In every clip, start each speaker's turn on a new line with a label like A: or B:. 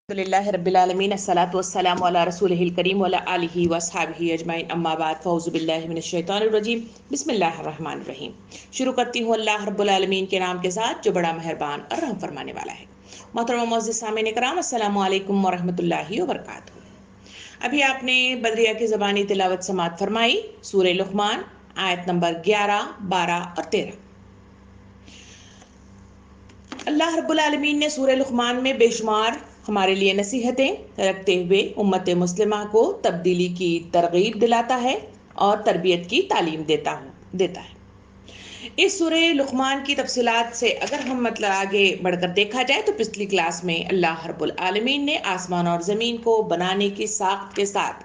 A: الحمدللہ رب العالمین الصلاۃ والسلام علی رسولہ الکریم وعلی آلہ وصحبہ اجمعین اما بعد فاعوذ باللہ من الشیطان الرجیم بسم اللہ الرحمن الرحیم۔ شروع کرتی ہوں اللہ رب العالمین کے نام کے ساتھ جو بڑا مہربان اور رحم فرمانے والا ہے۔ محترم معزز سامعین کرام، السلام علیکم ورحمۃ اللہ وبرکاتہ۔ ابھی آپ نے بدریہ کی زبانی تلاوت سماعت فرمائی سورہ لقمان آیت نمبر 11، 12 اور 13۔ اللہ رب العالمین نے سورہ لقمان میں بے شمار ہمارے لیے نصیحتیں رکھتے ہوئے امت مسلمہ کو تبدیلی کی ترغیب دلاتا ہے اور تربیت کی تعلیم دیتا ہے۔ اس سورہ لقمان کی تفصیلات سے اگر ہم آگے بڑھ کر دیکھا جائے تو پچھلی کلاس میں اللہ رب العالمین نے آسمان اور زمین کو بنانے کی ساخت کے ساتھ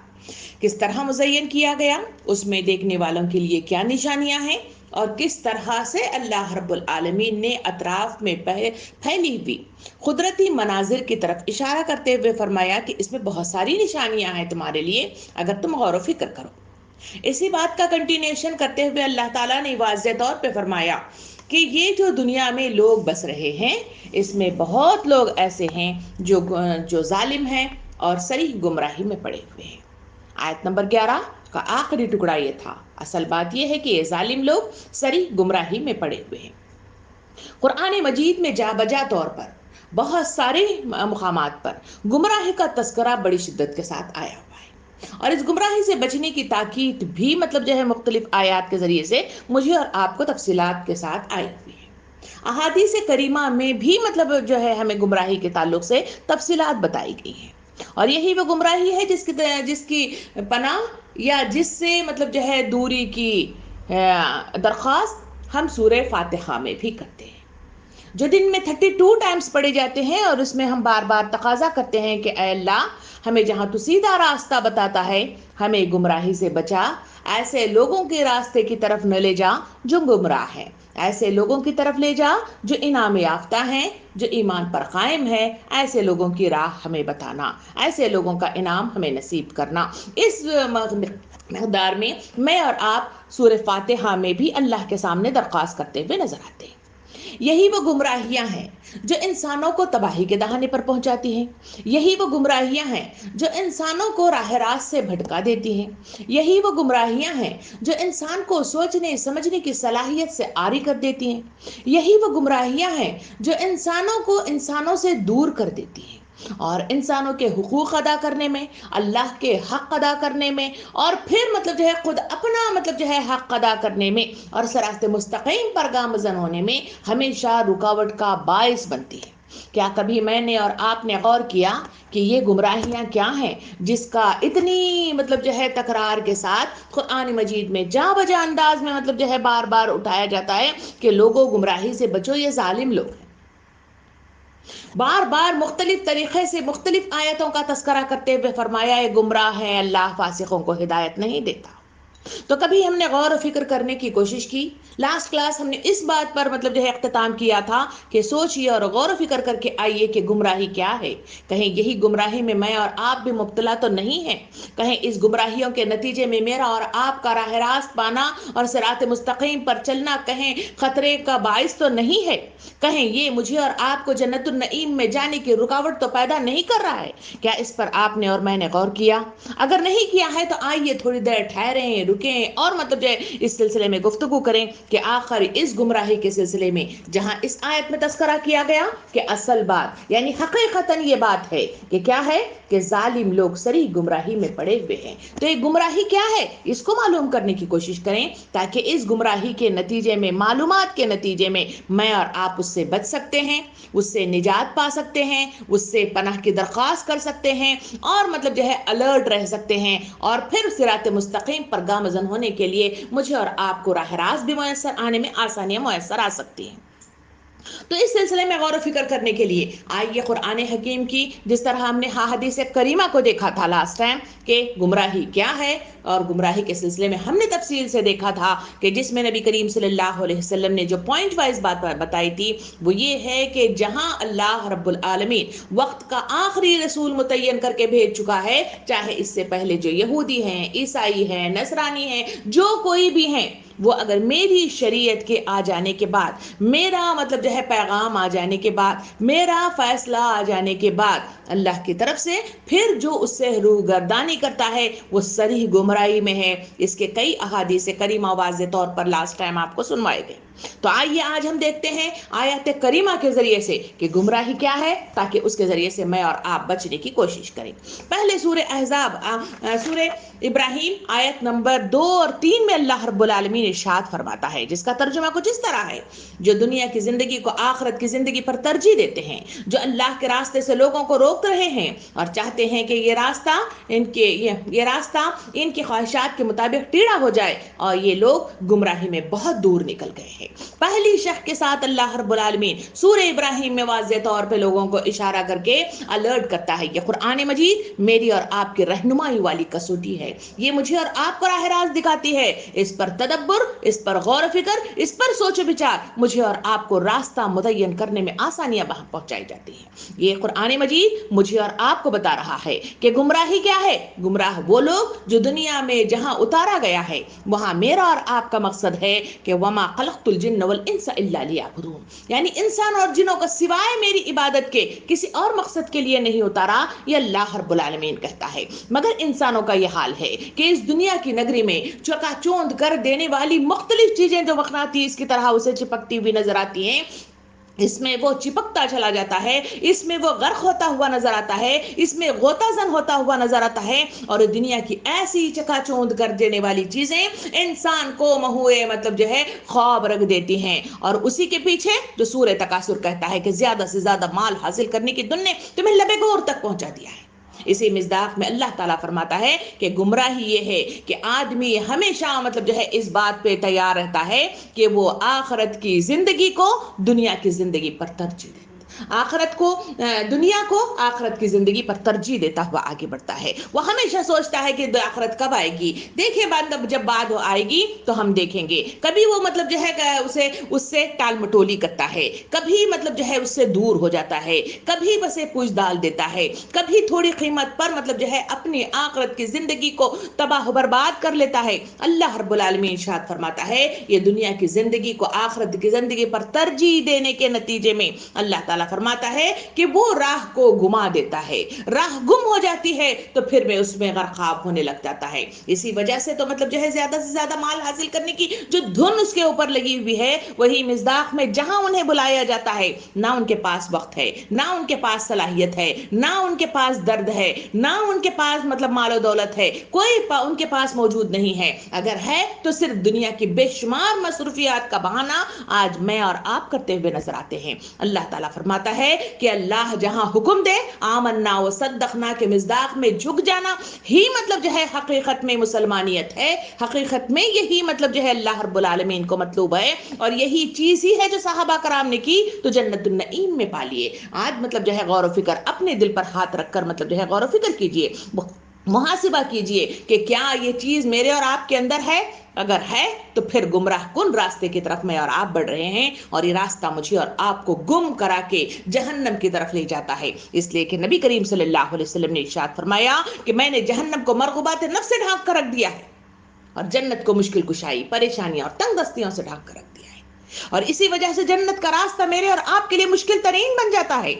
A: کس طرح مزین کیا گیا، اس میں دیکھنے والوں کے لیے کیا نشانیاں ہیں، اور کس طرح سے اللہ رب العالمین نے اطراف میں پھیلی ہوئی قدرتی مناظر کی طرف اشارہ کرتے ہوئے فرمایا کہ اس میں بہت ساری نشانیاں ہیں تمہارے لیے اگر تم غور و فکر کرو۔ اسی بات کا کنٹینیوشن کرتے ہوئے اللہ تعالیٰ نے واضح طور پہ فرمایا کہ یہ جو دنیا میں لوگ بس رہے ہیں اس میں بہت لوگ ایسے ہیں جو ظالم ہیں اور صریح گمراہی میں پڑے ہوئے ہیں۔ آیت نمبر 11 کا آخری ٹکڑا یہ تھا۔ اصل بات یہ ہے کہ یہ ظالم لوگ صریح گمراہی میں پڑے ہوئے ہیں۔ قرآن مجید میں جا بجا طور پر بہت سارے مقامات پر گمراہی کا تذکرہ بڑی شدت کے ساتھ آیا ہوا ہے، اور اس گمراہی سے بچنے کی تاکید بھی مختلف آیات کے ذریعے سے مجھے اور آپ کو تفصیلات کے ساتھ آئی ہوئی ہے۔ احادیث کریمہ میں بھی ہمیں گمراہی کے تعلق سے تفصیلات بتائی گئی ہیں، اور یہی وہ گمراہی ہے جس کی پناہ یا جس سے دوری کی درخواست ہم سورہ فاتحہ میں بھی کرتے ہیں، جو دن میں 32 ٹائمز پڑھے جاتے ہیں، اور اس میں ہم بار بار تقاضا کرتے ہیں کہ اے اللہ ہمیں جہاں تو سیدھا راستہ بتاتا ہے ہمیں گمراہی سے بچا، ایسے لوگوں کے راستے کی طرف نہ لے جا جو گمراہ ہیں، ایسے لوگوں کی طرف لے جا جو انعام یافتہ ہیں، جو ایمان پر قائم ہے، ایسے لوگوں کی راہ ہمیں بتانا، ایسے لوگوں کا انعام ہمیں نصیب کرنا۔ اس مقدار میں اور آپ سورہ فاتحہ میں بھی اللہ کے سامنے درخواست کرتے ہوئے نظر آتے ہیں۔ یہی وہ گمراہیاں ہیں جو انسانوں کو تباہی کے دہانے پر پہنچاتی ہیں، یہی وہ گمراہیاں ہیں جو انسانوں کو راہ راست سے بھٹکا دیتی ہیں، یہی وہ گمراہیاں ہیں جو انسان کو سوچنے سمجھنے کی صلاحیت سے عاری کر دیتی ہیں، یہی وہ گمراہیاں ہیں جو انسانوں کو انسانوں سے دور کر دیتی ہیں، اور انسانوں کے حقوق ادا کرنے میں، اللہ کے حق ادا کرنے میں، اور پھر خود اپنا حق ادا کرنے میں اور صراط مستقیم پر گامزن ہونے میں ہمیشہ رکاوٹ کا باعث بنتی ہے۔ کیا کبھی میں نے اور آپ نے غور کیا کہ یہ گمراہیاں کیا ہیں جس کا اتنی تکرار کے ساتھ قرآن مجید میں جا بجا انداز میں بار بار اٹھایا جاتا ہے کہ لوگوں گمراہی سے بچو، یہ ظالم لوگ ہیں۔ بار بار مختلف طریقے سے مختلف آیتوں کا تذکرہ کرتے ہوئے فرمایا ہے گمراہ ہے، اللہ فاسقوں کو ہدایت نہیں دیتا۔ تو کبھی ہم نے غور و فکر کرنے کی کوشش کی؟ لاسٹ کلاس ہم نے اس بات پر اختتام کیا تھا کہ سوچئے اور غور و فکر کر کے آئیے کہ گمراہی کیا ہے۔ کہیں یہی گمراہی میں میں اور آپ بھی مبتلا تو نہیں ہیں؟ کہیں اس گمراہیوں کے نتیجے میں میرا اور آپ کا راہ راست پانا اور صراط مستقیم پر چلنا کہیں خطرے کا باعث تو نہیں ہے؟ کہیں یہ مجھے اور آپ کو جنت النعیم میں جانے کی رکاوٹ تو پیدا نہیں کر رہا ہے؟ کیا اس پر آپ نے اور میں نے غور کیا؟ اگر نہیں کیا ہے تو آئیے تھوڑی دیر ٹھہریں، رکیں، اور اس سلسلے میں گفتگو کریں کہ آخر اس گمراہی کے سلسلے میں جہاں اس آیت میں تذکرہ کیا گیا کہ اصل بات یعنی حقیقتاً یہ بات ہے کہ کیا ہے کہ ظالم لوگ صریح گمراہی میں پڑے ہوئے ہیں، تو یہ گمراہی کیا ہے اس کو معلوم کرنے کی کوشش کریں تاکہ اس گمراہی کے نتیجے میں، معلومات کے نتیجے میں اور آپ اس سے بچ سکتے ہیں، اس سے نجات پا سکتے ہیں، اس سے پناہ کی درخواست کر سکتے ہیں، اور الرٹ رہ سکتے ہیں، اور پھر صراط مستقیم پر گامزن ہونے کے لیے مجھے اور آپ کو راہ راست بھی میسر آنے میں آسانیاں میسر آ سکتی ہیں۔ تو اس سلسلے میں غور و فکر کرنے کے لیے آئیے قرآن حکیم کی، جس طرح ہم نے احادیث کریمہ کو دیکھا تھا لاسٹ ٹائم کہ گمراہی کیا ہے، اور گمراہی کے سلسلے میں ہم نے تفصیل سے دیکھا تھا کہ جس میں نبی کریم صلی اللہ علیہ وسلم نے جو پوائنٹ وائز بات بتائی تھی وہ یہ ہے کہ جہاں اللہ رب العالمین وقت کا آخری رسول متعین کر کے بھیج چکا ہے، چاہے اس سے پہلے جو یہودی ہیں، عیسائی ہیں، نصرانی ہیں، جو کوئی بھی ہیں، وہ اگر میری شریعت کے آ جانے کے بعد، میرا مطلب جو ہے پیغام آ جانے کے بعد، میرا فیصلہ آ جانے کے بعد اللہ کی طرف سے، پھر جو اس سے روگردانی کرتا ہے وہ صریح گمراہی میں ہے۔ اس کے کئی احادیث کریمہ واضح طور پر لاسٹ ٹائم آپ کو سنوائے گئے۔ تو آئیے آج ہم دیکھتے ہیں آیات کریمہ کے ذریعے سے کہ گمراہی کیا ہے، تاکہ اس کے ذریعے سے میں اور آپ بچنے کی کوشش کریں۔ پہلے سورہ احزاب، سورہ ابراہیم آیت نمبر 2 اور 3 میں اللہ رب العالمین ارشاد فرماتا ہے، جس کا ترجمہ کچھ اس طرح ہے: جو دنیا کی زندگی کو آخرت کی زندگی پر ترجیح دیتے ہیں، جو اللہ کے راستے سے لوگوں کو روک رہے ہیں اور چاہتے ہیں کہ یہ راستہ ان کی خواہشات کے مطابق ٹیڑھا ہو جائے، اور یہ لوگ گمراہی میں بہت دور نکل گئے ہیں۔ پہلی شرح کے ساتھ اللہ رب العالمین سورہ ابراہیم میں واضح طور پہ لوگوں کو اشارہ کر کے الرٹ کرتا ہے کہ قرآن مجید میری اور آپ کی رہنمائی والی کسوٹی ہے، یہ مجھے اور آپ کو راہ راست دکھاتی ہے، اس پر تدبر، اس پر غور و فکر، اس پر سوچ و بچار، مجھے اور آپ کو راستہ متعین کرنے میں آسانیاں پہنچائی جاتی ہیں۔ یہ قرآن مجید مجھے اور آپ کو بتا رہا ہے کہ گمراہی کیا ہے۔ گمراہ وہ لوگ جو دنیا میں جہاں اتارا گیا ہے وہاں میرا اور آپ کا مقصد ہے کہ وما خلقت الجن والانس الا لیعبدون، یعنی انسان اور جنوں کو سوائے میری عبادت کے کسی اور مقصد کے لیے نہیں اتارا، یہ اللہ رب العالمین کہتا ہے۔ مگر انسانوں کا یہ حال ہے کہ اس دنیا کی نگری میں چکا چوند کر دینے والی مختلف چیزیں جو مقناطیس کی طرح اسے چپکتی ہوئی نظر آتی ہیں، اس میں وہ چپکتا چلا جاتا ہے، اس میں وہ غرق ہوتا ہوا نظر آتا ہے، اس میں غوطہ زن ہوتا ہوا نظر آتا ہے، اور دنیا کی ایسی چکا چوند کر دینے والی چیزیں انسان کو مہوئے مطلب جو ہے خواب رکھ دیتی ہیں، اور اسی کے پیچھے جو سورہ تکاثر کہتا ہے کہ زیادہ سے زیادہ مال حاصل کرنے کی دن نے تمہیں لبے گور تک پہنچا دیا ہے۔ اسی مصداق میں اللہ تعالیٰ فرماتا ہے کہ گمراہی یہ ہے کہ آدمی ہمیشہ مطلب جو ہے اس بات پہ تیار رہتا ہے کہ وہ آخرت کی زندگی کو دنیا کی زندگی پر ترجیح دے، آخرت کو دنیا کو آخرت کی زندگی پر ترجیح دیتا ہوا آگے بڑھتا ہے۔ وہ ہمیشہ سوچتا ہے کہ آخرت کب آئے گی، دیکھیں جب بعد آئے گی تو ہم دیکھیں گے۔ کبھی وہ مطلب جو ہے اس سے ٹال مٹولی کرتا ہے، کبھی مطلب جو ہے اس سے دور ہو جاتا ہے، کبھی بسے پوچھ ڈال دیتا ہے، کبھی تھوڑی قیمت پر مطلب جو ہے اپنی آخرت کی زندگی کو تباہ و برباد کر لیتا ہے۔ اللہ رب العالمین ارشاد فرماتا ہے یہ دنیا کی زندگی کو آخرت کی زندگی پر ترجیح دینے کے نتیجے میں اللہ تعالیٰ فرماتا ہے کہ وہ راہ کو گما دیتا ہے، راہ گم ہو جاتی ہے تو پھر میں اس میں غرقاب ہونے لگ جاتا ہے۔ اسی وجہ سے تو مطلب جو ہے زیادہ سے زیادہ مال حاصل کرنے کی جو دھن اس کے اوپر لگی ہوئی ہے، وہی مصداق میں جہاں انہیں بلایا جاتا ہے نہ ان کے پاس وقت ہے، نہ ان کے پاس صلاحیت ہے، نہ ان کے پاس درد ہے، نہ ان کے پاس مطلب مال و دولت ہے، کوئی ان کے پاس موجود نہیں ہے۔ اگر ہے تو صرف دنیا کی بے شمار مصروفیات کا بہانہ آج میں اور آپ کرتے ہوئے نظر آتے ہیں۔ اللہ تعالیٰ فرماتا ہے کہ اللہ جہاں حکم دے آمنا و صدقنا کے مصداق میں جھک جانا ہی مطلب جو ہے حقیقت میں مسلمانیت ہے، حقیقت میں یہی مطلب جو ہے اللہ رب العالمین کو مطلوب ہے، اور یہی چیز ہی ہے جو صحابہ کرام نے کی تو جنت النعیم میں پا لیے۔ آج مطلب جو ہے غور و فکر اپنے دل پر ہاتھ رکھ کر مطلب جو ہے غور و فکر کیجئے، محاسبہ کیجئے کہ کیا یہ چیز میرے اور آپ کے اندر ہے۔ اگر ہے تو پھر گمراہ کن راستے کی طرف میں اور آپ بڑھ رہے ہیں، اور یہ راستہ مجھے اور آپ کو گم کرا کے جہنم کی طرف لے جاتا ہے۔ اس لیے کہ نبی کریم صلی اللہ علیہ وسلم نے ارشاد فرمایا کہ میں نے جہنم کو مرغوبات نفس سے ڈھانپ کر رکھ دیا ہے، اور جنت کو مشکل کشائی، پریشانیاں اور تنگ دستیوں سے ڈھانپ کر رکھ دیا ہے، اور اسی وجہ سے جنت کا راستہ میرے اور آپ کے لیے مشکل ترین بن جاتا ہے۔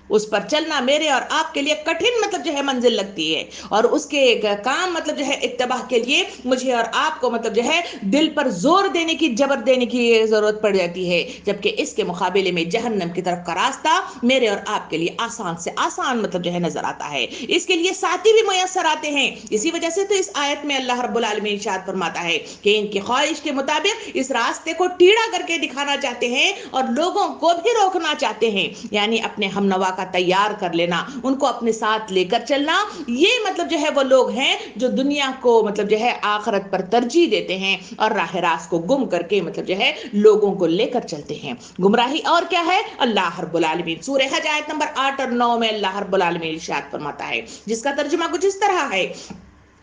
A: اس پر چلنا میرے اور آپ کے لیے کٹھن مطلب جو ہے منزل لگتی ہے، اور اس کے کام مطلب جو ہے اتباع کے لیے مجھے اور آپ کو مطلب جو ہے دل پر زور دینے کی، جبر دینے کی ضرورت پڑ جاتی ہے، جبکہ اس کے مقابلے میں جہنم کی طرف کا راستہ میرے اور آپ کے لیے آسان سے آسان مطلب جو ہے نظر آتا ہے، اس کے لیے ساتھی بھی میسر آتے ہیں۔ اسی وجہ سے تو اس آیت میں اللہ رب العالمین ارشاد فرماتا ہے کہ ان کی خواہش کے مطابق اس راستے کو ٹیڑھا کر کے دکھانا چاہتے ہیں اور لوگوں کو بھی روکنا چاہتے ہیں، یعنی اپنے ہم نوا کا تیار کر لینا، ان کو اپنے ساتھ لے کر چلنا۔ یہ مطلب جو ہے وہ لوگ ہیں جو دنیا کو مطلب جو ہے آخرت پر ترجیح دیتے ہیں اور راہ راست کو گم کر کے مطلب جو ہے لوگوں کو لے کر چلتے ہیں۔ گمراہی اور کیا ہے؟ اللہ رب العالمین سورہ حج آیت نمبر 8 اور 9 میں اللہ رب العالمین ارشاد فرماتا ہے، جس کا ترجمہ کچھ اس طرح ہے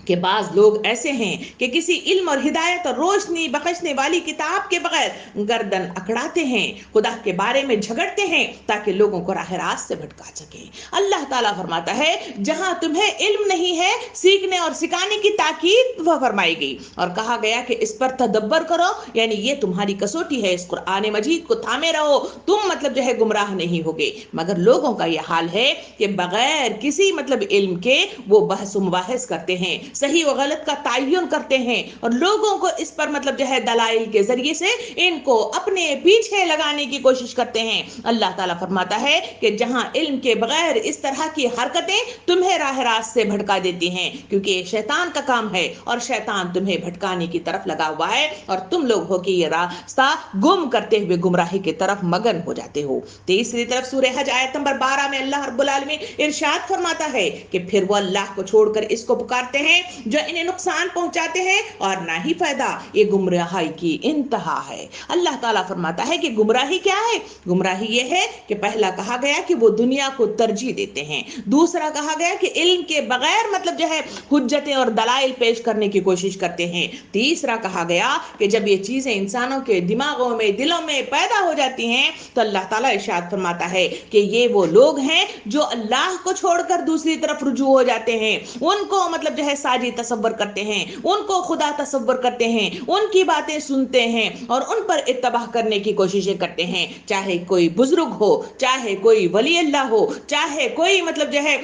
A: کہ بعض لوگ ایسے ہیں کہ کسی علم اور ہدایت اور روشنی بخشنے والی کتاب کے بغیر گردن اکڑاتے ہیں، خدا کے بارے میں جھگڑتے ہیں تاکہ لوگوں کو راہ راست سے بھٹکا سکیں۔ اللہ تعالیٰ فرماتا ہے جہاں تمہیں علم نہیں ہے سیکھنے اور سکھانے کی تاکید فرمائی گئی اور کہا گیا کہ اس پر تدبر کرو، یعنی یہ تمہاری کسوٹی ہے، اس قرآن مجید کو تھامے رہو، تم جو ہے گمراہ نہیں ہوگے۔ مگر لوگوں کا یہ حال ہے کہ بغیر کسی علم کے وہ بحث و مباحث کرتے ہیں، صحیح و غلط کا تعین کرتے ہیں اور لوگوں کو اس پر جو ہے دلائل کے ذریعے سے ان کو اپنے پیچھے لگانے کی کوشش کرتے ہیں۔ اللہ تعالیٰ فرماتا ہے کہ جہاں علم کے بغیر اس طرح کی حرکتیں تمہیں راہ راست سے بھٹکا دیتی ہیں، کیونکہ یہ شیطان کا کام ہے اور شیطان تمہیں بھٹکانے کی طرف لگا ہوا ہے اور تم لوگ ہو کہ یہ راستہ گم کرتے ہوئے گمراہی کی طرف مگن ہو جاتے ہو۔ تیسری طرف سورہ حج آیت نمبر 12 میں اللہ رب العالمین ارشاد فرماتا ہے کہ پھر وہ اللہ کو چھوڑ کر اس کو پکارتے ہیں جو انہیں نقصان پہنچاتے ہیں اور نہ ہی فائدہ، یہ گمراہی کی انتہا ہے۔ اللہ تعالیٰ فرماتا ہے کہ گمراہی کیا ہے؟ گمراہی یہ ہے کہ پہلا کہا گیا کہ وہ دنیا کو ترجیح دیتے ہیں، دوسرا کہا گیا کہ علم کے بغیر جو ہے حجتیں اور دلائل پیش کرنے کی کوشش کرتے ہیں، تیسرا کہا گیا کہ جب یہ چیزیں انسانوں کے دماغوں میں دلوں میں پیدا ہو جاتی ہیں تو اللہ تعالیٰ ارشاد فرماتا ہے کہ یہ وہ لوگ ہیں جو اللہ کو چھوڑ کر دوسری طرف رجوع ہو جاتے ہیں، ان کو جو ہے ساجی تصور کرتے ہیں، ان کو خدا تصور کرتے ہیں، ان کی باتیں سنتے ہیں اور ان پر اتباع کرنے کی کوششیں کرتے ہیں، چاہے کوئی بزرگ ہو، چاہے کوئی ولی اللہ ہو، چاہے کوئی جو ہے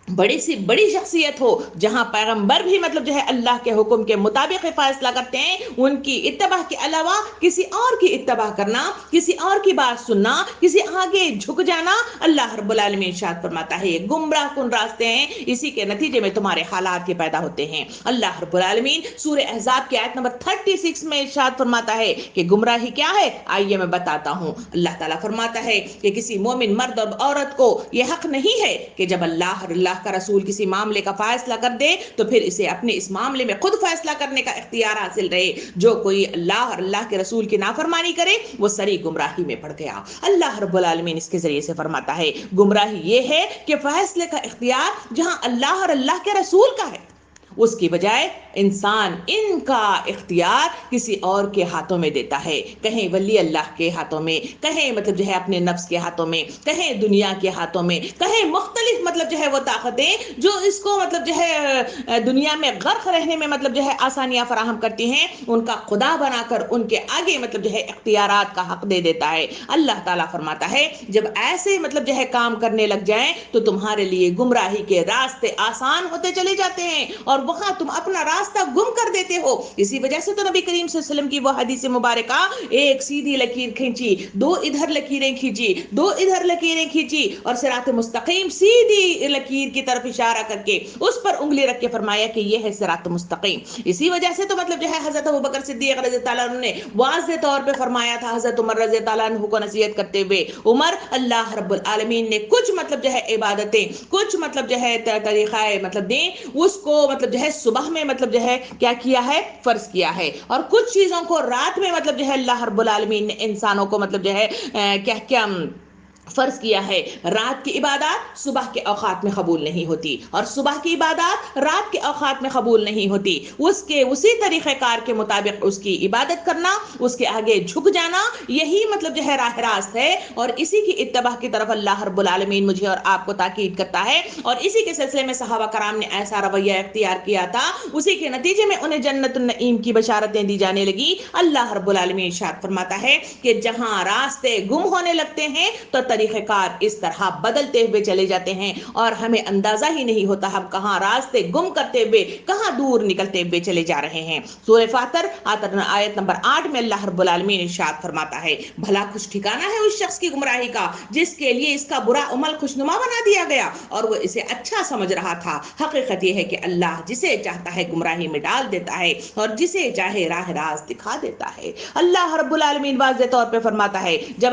A: بڑی سی بڑی شخصیت ہو، جہاں پیغمبر بھی جو ہے اللہ کے حکم کے مطابق فیصلہ کرتے ہیں، ان کی اتباع کے علاوہ کسی اور کی اتباع کرنا، کسی اور کی بات سننا، کسی آگے جھک جانا، اللہ رب العالمین ارشاد فرماتا ہے یہ گمراہ کن راستے ہیں، اسی کے نتیجے میں تمہارے حالات کے پیدا ہوتے ہیں۔ اللہ رب العالمین سورہ احزاب کی آیت نمبر 36 میں ارشاد فرماتا ہے کہ گمراہی کیا ہے، آئیے میں بتاتا ہوں۔ اللہ تعالیٰ فرماتا ہے کہ کسی مومن مرد اور عورت کو یہ حق نہیں ہے کہ جب اللہ کا رسول کسی معاملے کا فیصلہ کر دے تو پھر اسے اپنے اس معاملے میں خود فیصلہ کرنے کا اختیار حاصل رہے۔ جو کوئی اللہ اور اللہ کے رسول کی نافرمانی کرے وہ سری گمراہی میں پڑ گیا۔ اللہ رب العالمین اس کے ذریعے سے فرماتا ہے گمراہی یہ ہے کہ فیصلے کا اختیار جہاں اللہ اور اللہ کے رسول کا ہے، اس کی بجائے انسان ان کا اختیار کسی اور کے ہاتھوں میں دیتا ہے، کہیں ولی اللہ کے ہاتھوں میں، کہیں جو ہے اپنے نفس کے ہاتھوں میں، کہیں دنیا کے ہاتھوں میں، کہیں مختلف جو ہے وہ طاقتیں جو اس کو جو ہے دنیا میں غرق رہنے میں جو ہے آسانیاں فراہم کرتی ہیں، ان کا خدا بنا کر ان کے آگے جو ہے اختیارات کا حق دے دیتا ہے۔ اللہ تعالیٰ فرماتا ہے جب ایسے جو ہے کام کرنے لگ جائیں تو تمہارے لیے گمراہی کے راستے آسان ہوتے چلے جاتے ہیں اور وہاں تم اپنا راستہ گم کر دیتے ہو۔ اسی وجہ سے تو نبی کریم صلی اللہ علیہ وسلم کی وہ حدیث مبارکہ ایک سیدھی لکیر کھینچی، دو ادھر لکیریں کھینچی، دو ادھر لکیریں کھینچی اور صراط مستقیم سیدھی لکیر کی طرف اشارہ کر کے اس پر انگلی رکھ کے فرمایا کہ یہ ہے صراط مستقیم۔ اسی وجہ سے تو جو ہے حضرت ابوبکر صدیق رضی اللہ عنہ نے واضح طور پہ فرمایا تھا حضرت عمر رضی اللہ عنہ کو نصیحت کرتے ہوئے، عمر اللہ رب العالمین نے کچھ جو ہے عبادتیں، کچھ جو ہے طریقہ دین اس کو جو ہے صبح میں جو ہے کیا کیا ہے، فرض کیا ہے، اور کچھ چیزوں کو رات میں جو ہے اللہ رب العالمین نے انسانوں کو جو ہے کیا فرض کیا ہے۔ رات کی عبادات صبح کے اوقات میں قبول نہیں ہوتی اور صبح کی عبادات رات کے اوقات میں قبول نہیں ہوتی، اس کے اسی طریقہ کار کے مطابق اس کی عبادت کرنا، اس کے آگے جھک جانا، یہی جو ہے راہ راست ہے اور اسی کی اتباع کی طرف اللہ رب العالمین مجھے اور آپ کو تاکید کرتا ہے، اور اسی کے سلسلے میں صحابہ کرام نے ایسا رویہ اختیار کیا تھا، اسی کے نتیجے میں انہیں جنت النعیم کی بشارتیں دی جانے لگی۔ اللہ رب العالمین ارشاد فرماتا ہے کہ جہاں راستے گم ہونے لگتے ہیں تو طریقہ کار اس طرح بدلتے ہوئے چلے جاتے ہیں اور ہمیں اندازہ ہی نہیں ہوتا ہم کہاں راستے گم کرتے ہوئے کہاں دور نکلتے ہوئے چلے جا رہے ہیں۔ سورہ فاتر آیت نمبر 8 میں اللہ رب العالمین ارشاد فرماتا ہے بھلا خوش ٹھکانہ ہے اس شخص کی گمراہی کا جس کے لیے اس کا برا عمل خوشنما بنا دیا گیا اور وہ اسے اچھا سمجھ رہا تھا۔ حقیقت یہ ہے کہ اللہ جسے چاہتا ہے گمراہی میں ڈال دیتا ہے اور جسے چاہے راہ راست دکھا دیتا ہے۔ اللہ رب العالمین واضح طور پہ فرماتا ہے جب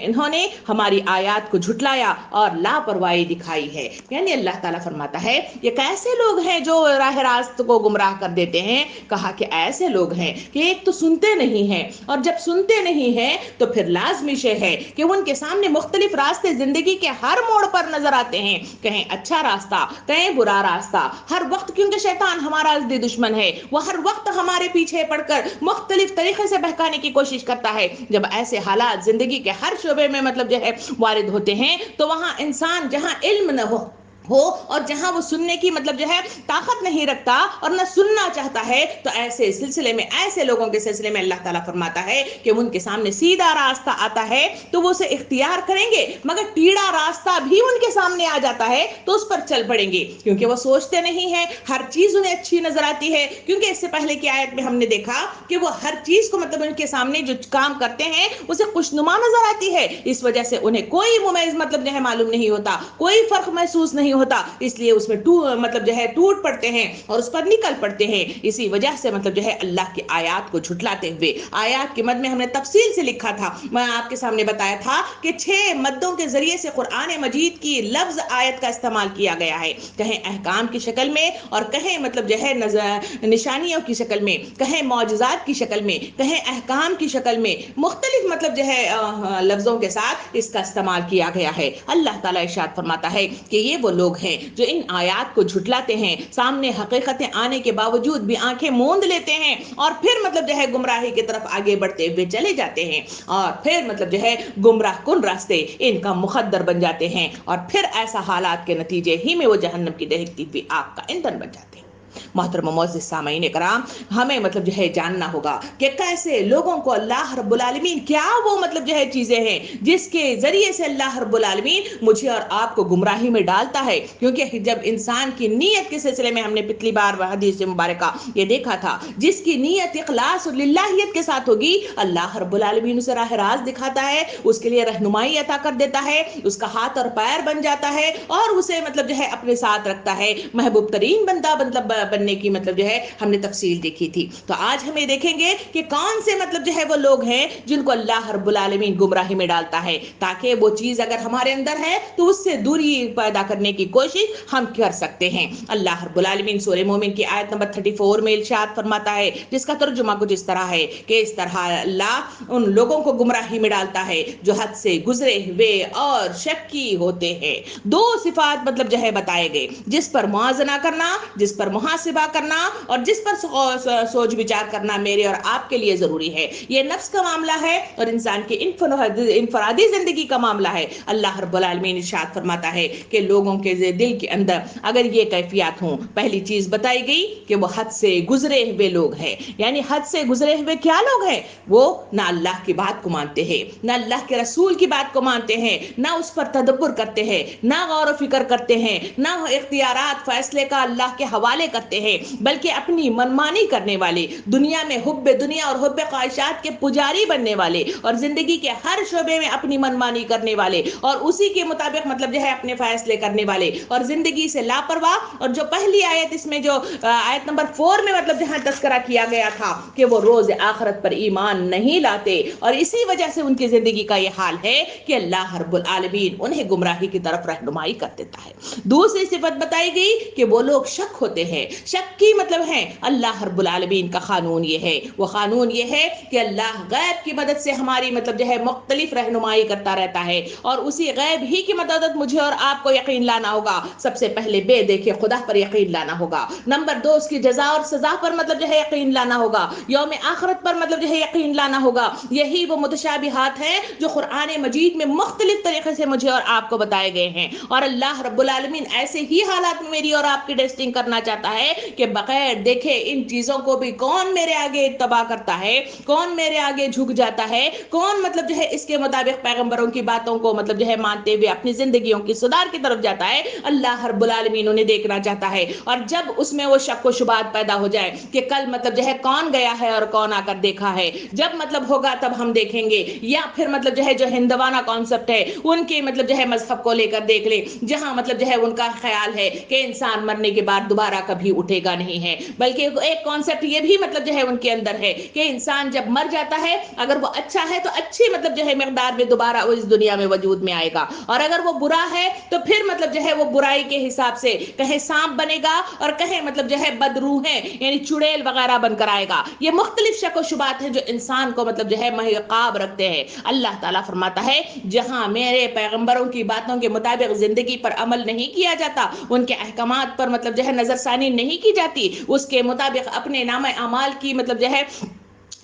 A: انہوں نے ہماری آیات کو جھٹلایا اور لاپرواہی دکھائی ہے. یعنی اللہ تعالیٰ فرماتا ہے یہ کیسے لوگ ہیں جو راہ راست کو گمراہ کر دیتے ہیں. کہا کہ ایسے لوگ ہیں کہ ایک تو سنتے نہیں ہیں, اور جب سنتے نہیں ہیں تو پھر لازمی شے ہے کہ ان کے سامنے مختلف راستے زندگی کے ہر موڑ پر نظر آتے ہیں, کہیں اچھا راستہ کہیں برا راستہ, ہر وقت, کیونکہ شیطان ہمارا ازلی دشمن ہے, وہ ہر وقت ہمارے پیچھے پڑ کر مختلف طریقے سے بہکانے کی کوشش کرتا ہے. جب ایسے حالات زندگی کے ہر شعبے میں مطلب جو ہے وارد ہوتے ہیں تو وہاں انسان جہاں علم نہ ہو اور جہاں وہ سننے کی مطلب جو ہے طاقت نہیں رکھتا اور نہ سننا چاہتا ہے, تو ایسے سلسلے میں, ایسے لوگوں کے سلسلے میں اللہ تعالیٰ فرماتا ہے کہ ان کے سامنے سیدھا راستہ آتا ہے تو وہ اسے اختیار کریں گے, مگر ٹیڑھا راستہ بھی ان کے سامنے آ جاتا ہے تو اس پر چل پڑیں گے, کیونکہ وہ سوچتے نہیں ہیں, ہر چیز انہیں اچھی نظر آتی ہے. کیونکہ اس سے پہلے کی آیت میں ہم نے دیکھا کہ وہ ہر چیز کو مطلب ان کے سامنے جو کام کرتے ہیں اسے خوشنما نظر آتی ہے, اس وجہ سے انہیں کوئی ممیز مطلب جو ہے معلوم نہیں ہوتا, کوئی فرق محسوس نہیں ہوتا, اس لیے اس میں مطلب جو ہے ٹوٹ پڑتے ہیں اور اس پر نکل پڑتے ہیں. اسی وجہ سے مطلب جو ہے اللہ کی آیات کو جھٹلاتے ہوئے, آیات کے مد میں ہم نے تفصیل سے لکھا تھا, میں آپ کے سامنے بتایا تھا کہ 6 مدوں کے ذریعے سے قرآن مجید کی لفظ آیت کا استعمال کیا گیا ہے, کہیں احکام کی شکل میں اور کہیں مطلب جو ہے نشانیوں کی شکل میں, کہیں معجزات کی شکل میں, کہیں احکام کی شکل میں, مختلف مطلب جو ہے لفظوں کے ساتھ اس کا استعمال کیا گیا ہے. اللہ تعالیٰ ارشاد فرماتا ہے کہ یہ وہ لوگ ہیں جو ان آیات کو جھٹلاتے ہیں, سامنے حقیقتیں آنے کے باوجود بھی آنکھیں موند لیتے ہیں اور پھر مطلب جو ہے گمراہی کی طرف آگے بڑھتے ہوئے چلے جاتے ہیں, اور پھر مطلب جو ہے گمراہ کن راستے ان کا مخدر بن جاتے ہیں, اور پھر ایسا حالات کے نتیجے ہی میں وہ جہنم کی دہکتی ہوئی آگ کا ایندھن بن جاتے ہیں. محترم و معزز سامعین کرام, ہمیں مطلب جو ہے جاننا ہوگا کہ کیسے لوگوں کو اللہ رب العالمین, کیا وہ مطلب جو ہے چیزیں ہیں جس کے ذریعے سے اللہ رب العالمین مجھے اور آپ کو گمراہی میں ڈالتا ہے. کیونکہ جب انسان کی نیت کے سلسلے میں ہم نے پچھلی بار حدیث مبارکہ یہ دیکھا تھا, جس کی نیت اخلاص اور للہیت کے ساتھ ہوگی, اللہ رب العالمین اسے راہ راست دکھاتا ہے, اس کے لیے رہنمائی عطا کر دیتا ہے, اس کا ہاتھ اور پیر بن جاتا ہے اور اسے مطلب جو ہے اپنے ساتھ رکھتا ہے. محبوب ترین بندہ مطلب بننے کی مطلب جو ہے ہم نے تفصیل دیکھی تھی. تو آج ہمیں دیکھیں گے کہ کون سے مطلب جو ہے وہ لوگ ہیں جن کو اللہ رب العالمین گمراہی میں ڈالتا ہے, تاکہ وہ چیز اگر ہمارے اندر ہے تو اس سے دوری پیدا کرنے کی کوشش ہم کر سکتے ہیں. اللہ رب العالمین سورہ مومن کی آیت نمبر 34 میں ارشاد فرماتا ہے, جس کا ترجمہ کچھ اس طرح ہے کہ اس طرح اللہ ان لوگوں کو گمراہی میں ڈالتا ہے جو حد سے گزرے ہوئے اور شکی ہوتے ہیں. 2 صفات مطلب جو ہے بتائے گئے, جس پر موازنہ کرنا, جس پر محاسبہ کرنا اور جس پر سوچ بچار کرنا میرے اور آپ کے لیے ضروری ہے. یہ نفس کا معاملہ ہے اور انسان کی انفرادی زندگی کا معاملہ ہے. اللہ رب العالمین ارشاد فرماتا ہے کہ لوگوں کے دل کے اندر اگر یہ کیفیات ہوں, پہلی چیز بتائی گئی کہ وہ حد سے گزرے ہوئے لوگ ہیں. یعنی حد سے گزرے ہوئے کیا لوگ ہیں؟ وہ نہ اللہ کی بات کو مانتے ہیں, نہ اللہ کے رسول کی بات کو مانتے ہیں, نہ اس پر تدبر کرتے ہیں, نہ غور و فکر کرتے ہیں, نہ اختیارات فیصلے کا اللہ کے حوالے کرتے ہیں, بلکہ اپنی منمانی کرنے والے, دنیا میں حب دنیا اور حب خواہشات کے پجاری بننے والے, اور زندگی کے ہر شعبے میں اپنی منمانی کرنے والے اور اسی کے مطابق مطلب جو ہے اپنے فیصلے کرنے والے, اور زندگی سے لاپرواہ. اور جو پہلی آیت اس میں جو آیت نمبر 4 میں مطلب جہاں تذکرہ کیا گیا تھا کہ وہ روز آخرت پر ایمان نہیں لاتے, اور اسی وجہ سے ان کی زندگی کا یہ حال ہے کہ اللہ رب العالمین انہیں گمراہی کی طرف رہنمائی کر دیتا ہے. دوسری صفت بتائی گئی کہ وہ لوگ شک ہوتے ہیں. شک کی مطلب ہے اللہ رب العالمین کا قانون یہ ہے, وہ قانون یہ ہے کہ اللہ غیب کی مدد سے ہماری مطلب جو ہے مختلف رہنمائی کرتا رہتا ہے, اور اسی غیب ہی کی مدد مجھے اور آپ کو یقین لانا ہوگا. سب سے پہلے بے دیکھے خدا پر یقین لانا ہوگا. نمبر 2 اس کی جزا اور سزا پر مطلب جو ہے یقین لانا ہوگا. یوم آخرت پر مطلب جو ہے یقین لانا ہوگا. یہی وہ متشابہات ہیں جو قرآن مجید میں مختلف طریقے سے مجھے اور آپ کو بتائے گئے ہیں, اور اللہ رب العالمین ایسے ہی حالات میں میری اور آپ کی ٹیسٹنگ کرنا چاہتا ہے کہ بغیر دیکھے ان چیزوں کو بھی کون میرے آگے اتباع کرتا ہے, کون میرے آگے جھک جاتا ہے, کون مطلب جو ہے اس کے مطابق پیغمبروں کی باتوں کو مطلب جو ہے مانتے ہوئے اپنی زندگیوں کی سدھار کی طرف جاتا ہے. اللہ رب العالمین انہیں دیکھنا چاہتا ہے, اور جب اس میں وہ شک و شبہات پیدا ہو جائے کہ کل مطلب جو ہے کون گیا ہے اور کون آ کر دیکھا ہے, جب مطلب ہوگا تب ہم دیکھیں گے, یا پھر مطلب جو ہے جو ہندوانہ کانسیپٹ ہے ان کے مطلب جو ہے مذہب کو لے کر دیکھ لیں, جہاں مطلب جو ہے ان کا خیال ہے کہ انسان مرنے کے بعد دوبارہ کبھی کبھی اٹھے گا نہیں ہے. بلکہ ایک کانسیپٹ یہ بھی مطلب جو ہے ان کے اندر ہے کہ انسان جب مر جاتا ہے اگر وہ اچھا ہے تو اچھی مطلب جو ہے مقدار میں دوبارہ وہ اس دنیا میں وجود میں آئے گا, اور اگر وہ برا ہے تو پھر مطلب جو ہے وہ برائی کے حساب سے کہیں سانپ بنے گا اور کہیں مطلب جو ہے بدروحیں یعنی چڑیل وغیرہ بن کر آئے گا. یہ مختلف شک و شبات ہیں جو انسان کو مطلب جو ہے محقاب رکھتے ہیں. اللہ تعالیٰ فرماتا ہے جہاں میرے پیغمبروں کی باتوں کے مطابق زندگی پر عمل نہیں کیا جاتا, ان کے احکامات پر مطلب جو ہے نظر ثانی نہیں کی جاتی, اس کے مطابق اپنے نام اعمال کی مطلب جو ہے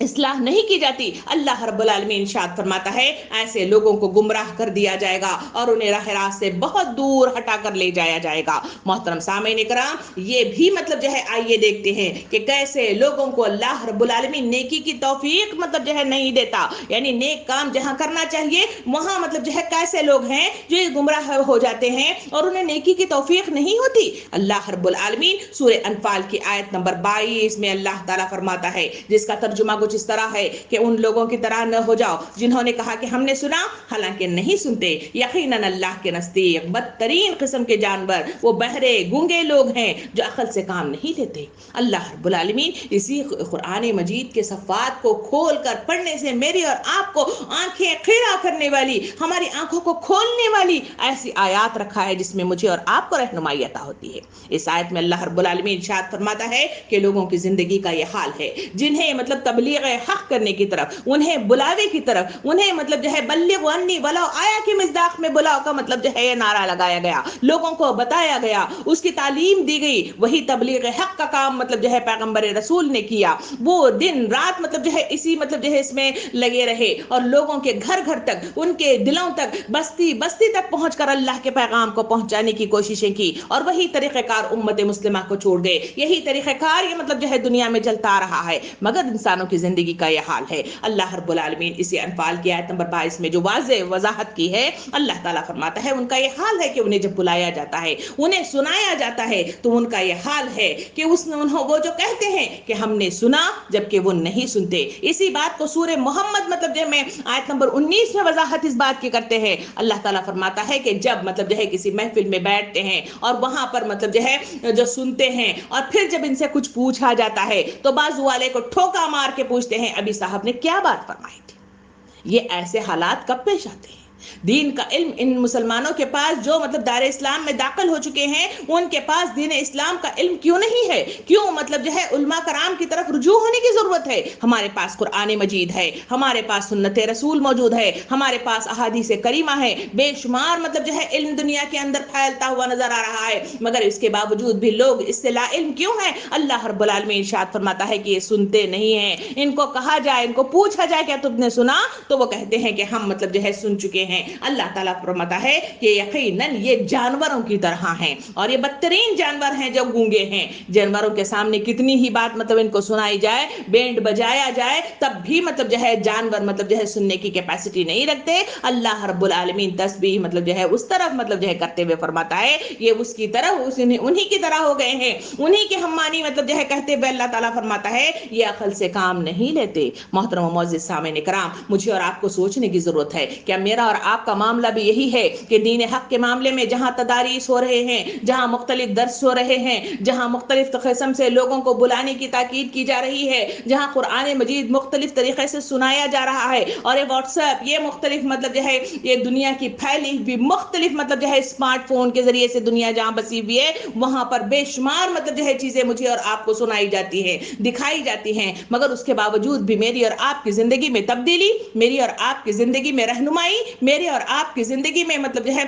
A: اصلاح نہیں کی جاتی, اللہ رب العالمین ارشاد فرماتا ہے ایسے لوگوں کو گمراہ کر دیا جائے گا اور انہیں راہ راست سے بہت دور ہٹا کر لے جایا جائے گا. محترم سامعین کرام, یہ بھی مطلب جو ہے آئیے دیکھتے ہیں کہ کیسے لوگوں کو اللہ رب العالمین نیکی کی توفیق مطلب جو ہے نہیں دیتا, یعنی نیک کام جہاں کرنا چاہیے وہاں مطلب جو ہے کیسے لوگ ہیں جو گمراہ ہو جاتے ہیں اور انہیں نیکی کی توفیق نہیں ہوتی. اللہ رب العالمین سورہ انفال کی آیت نمبر 22 میں اللہ تعالیٰ فرماتا ہے, جس کا ترجمہ کچھ اس طرح ہے کہ ان لوگوں کی طرح نہ ہو جاؤ جنہوں نے کہا کہ ہم نے سنا حالانکہ نہیں سنتے. یقیناً اللہ کے نزدیک بدترین قسم کے جانور وہ بہرے گونگے لوگ ہیں جو عقل سے کام نہیں لیتے. اللہ رب العالمین اسی قرآن مجید کے صفحات کو کھول کر پڑھنے سے میری اور آپ کو آنکھیں کھیڑا کرنے والی, ہماری آنکھوں کو کھولنے والی ایسی آیات رکھا ہے جس میں مجھے اور آپ کو رہنمائی عطا ہوتی ہے. اس آیت میں اللہ رب العالمین ارشاد فرماتا ہے کہ لوگوں کی زندگی کا یہ حال ہے جنہیں مطلب تبلیغ حق کرنے کی طرف, انہیں بلاوے کی طرف, انہیں مطلب جو ہے بلغ انی ولو آیا کی مصداق میں بلاؤ کا مطلب جو ہے یہ نعرہ لگایا گیا, لوگوں کو بتایا گیا, اس کی تعلیم دی گئی, وہی تبلیغ حق کا کام مطلب جو ہے پیغمبر رسول نے کیا. وہ دن رات مطلب جو ہے اسی مطلب جو ہے اس میں لگے رہے اور لوگوں کے گھر گھر تک, ان کے دلوں تک, بستی بستی تک پہنچ کر اللہ کے پیغام کو پہنچانے کی کوششیں کی, اور وہی طریقہ کار امت مسلمہ کو چھوڑ گئے. یہی طریقہ کار یہ مطلب جو ہے دنیا میں چلتا رہا ہے, مگر انسانوں کی زندگی کا یہ حال ہے. اللہ رب العالمین اسی انفال کی آیت نمبر 22 میں جو واضح وضاحت کی ہے, اللہ تعالیٰ فرماتا ہے ان کا یہ حال ہے کہ انہیں جب بلایا جاتا ہے, انہیں سنایا جاتا ہے, تو ان کا یہ حال ہے کہ وہ جو کہتے ہیں کہ ہم نے سنا جبکہ وہ نہیں سنتے. اسی بات کو سورہ محمد مطلب جو میں آیت نمبر 19 میں وضاحت اس بات کی کرتے ہیں. اللہ تعالیٰ فرماتا ہے کہ جب مطلب جو ہے کسی محفل میں بیٹھتے ہیں اور وہاں پر مطلب جو ہے جو سنتے ہیں, اور پھر جب ان سے کچھ پوچھا جاتا ہے تو بازو والے کو ٹھوکا مار کے پوچھتے ہیں ابھی صاحب نے کیا بات فرمائی تھی. یہ ایسے حالات کب پیش آتے ہیں؟ دین کا علم ان مسلمانوں کے پاس جو مطلب دار اسلام میں داخل ہو چکے ہیں, ان کے پاس دین اسلام کا علم کیوں نہیں ہے؟ کیوں مطلب جو ہے علماء کرام کی طرف رجوع ہونے کی ضرورت ہے. ہمارے پاس قرآن مجید ہے, ہمارے پاس سنت رسول موجود ہے, ہمارے پاس احادیث کریمہ ہے, بے شمار مطلب جو ہے علم دنیا کے اندر پھیلتا ہوا نظر آ رہا ہے, مگر اس کے باوجود بھی لوگ اس سے لا علم کیوں ہیں؟ اللہ رب العالمین ارشاد فرماتا ہے کہ یہ سنتے نہیں ہیں. ان کو کہا جائے, ان کو پوچھا جائے کیا تم نے سنا, تو وہ کہتے ہیں کہ ہم مطلب جو ہے سن چکے ہیں. اللہ تعالیٰ فرماتا ہے کہ یقیناً یہ جانوروں کی طرح ہیں, اور یہ بدترین جانور ہیں جو گونگے ہیں. جانوروں کے سامنے کتنی ہی بات مطلب ان کو سنائی جائے, بینڈ بجایا جائے, تب بھی مطلب جو ہے جانور مطلب جو ہے سننے کی کیپیسٹی نہیں رکھتے. اللہ رب العالمین تسبیح مطلب جو ہے اس طرف مطلب جو ہے کرتے ہوئے فرماتا ہے یہ اس کی طرح انہی کی طرح ہو گئے ہیں, انہی کے ہم مانی مطلب جو ہے کہتے ہوئے اللہ تعالیٰ فرماتا ہے یہ عقل سے کام نہیں لیتے. محترم و معزز سامعین کرام, مجھے اور آپ کو سوچنے کی ضرورت ہے. کیا میرا اور آپ کا معاملہ بھی یہی ہے کہ دین حق کے معاملے میں جہاں تداریس ہو رہے ہیں, جہاں مختلف درس ہو رہے ہیں, جہاں مختلف قسم سے لوگوں کو بلانے کی تاکید کی جا رہی ہے, جہاں قرآن مجید مختلف طریقے سے سنایا جا رہا ہے, اور یہ واٹس ایپ, یہ مختلف مطلب جو ہے یہ دنیا کی پھیلی بھی مختلف مطلب جو ہے اسمارٹ فون کے ذریعے سے دنیا جہاں بسی ہوئی ہے, وہاں پر بے شمار مطلب جو ہے چیزیں مجھے اور آپ کو سنائی جاتی ہیں, دکھائی جاتی ہیں, مگر اس کے باوجود بھی میری اور آپ کی زندگی میں تبدیلی, میری اور آپ کی زندگی میں رہنمائی, میرے اور آپ کی زندگی میں مطلب جو ہے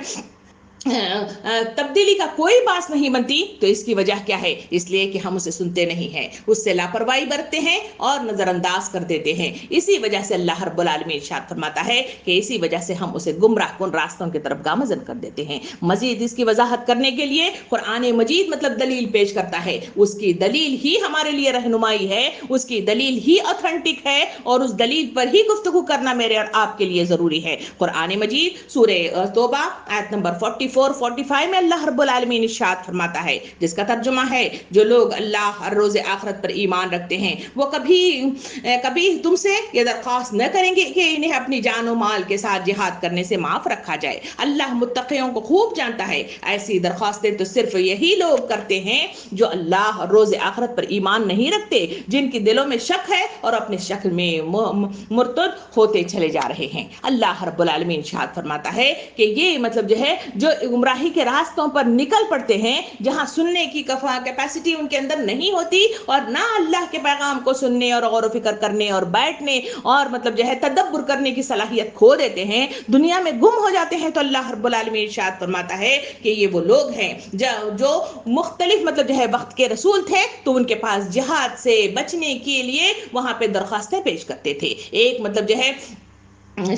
A: تبدیلی کا کوئی باعث نہیں بنتی. تو اس کی وجہ کیا ہے؟ اس لیے کہ ہم اسے سنتے نہیں ہیں, اس سے لاپرواہی برتتے ہیں اور نظر انداز کر دیتے ہیں. اسی وجہ سے اللہ رب العالمین ارشاد فرماتا ہے کہ اسی وجہ سے ہم اسے گمراہ کن راستوں کی طرف گامزن کر دیتے ہیں. مزید اس کی وضاحت کرنے کے لیے قرآن مجید مطلب دلیل پیش کرتا ہے, اس کی دلیل ہی ہمارے لیے رہنمائی ہے, اس کی دلیل ہی اوتھینٹک ہے, اور اس دلیل پر ہی گفتگو کرنا میرے اور آپ کے لیے ضروری ہے. قرآن مجید سورہ توبہ آیت نمبر 44
B: 44-45 میں اللہ رب العالمین ارشاد فرماتا ہے، جس کا ترجمہ ہے جو لوگ اللہ اور روز آخرت پر ایمان رکھتے ہیں وہ کبھی تم سے یہ درخواست نہ کریں گے کہ انہیں اپنی جان و مال کے ساتھ جہاد کرنے سے معاف رکھا جائے۔ اللہ متقیوں کو خوب جانتا ہے، ایسی درخواستیں تو صرف یہی لوگ کرتے ہیں جو اللہ اور روز آخرت پر ایمان نہیں رکھتے، جن کی دلوں میں شک ہے اور اپنے شکل میں مرتد ہوتے چلے جا رہے ہیں۔ اللہ رب العالمین ارشاد فرماتا ہے کہ یہ مطلب جو ہے جو گمراہی کے راستوں پر نکل پڑتے ہیں، جہاں سننے کی کیپیسٹی ان کے اندر نہیں ہوتی اور نہ اللہ کے پیغام کو سننے اور غور و فکر کرنے اور بیٹھنے اور مطلب جو ہے تدبر کرنے کی صلاحیت کھو دیتے ہیں، دنیا میں گم ہو جاتے ہیں، تو اللہ رب العالمین ارشاد فرماتا ہے کہ یہ وہ لوگ ہیں جو مختلف مطلب جو ہے وقت کے رسول تھے تو ان کے پاس جہاد سے بچنے کے لیے وہاں پہ درخواستیں پیش کرتے تھے۔ ایک مطلب جو ہے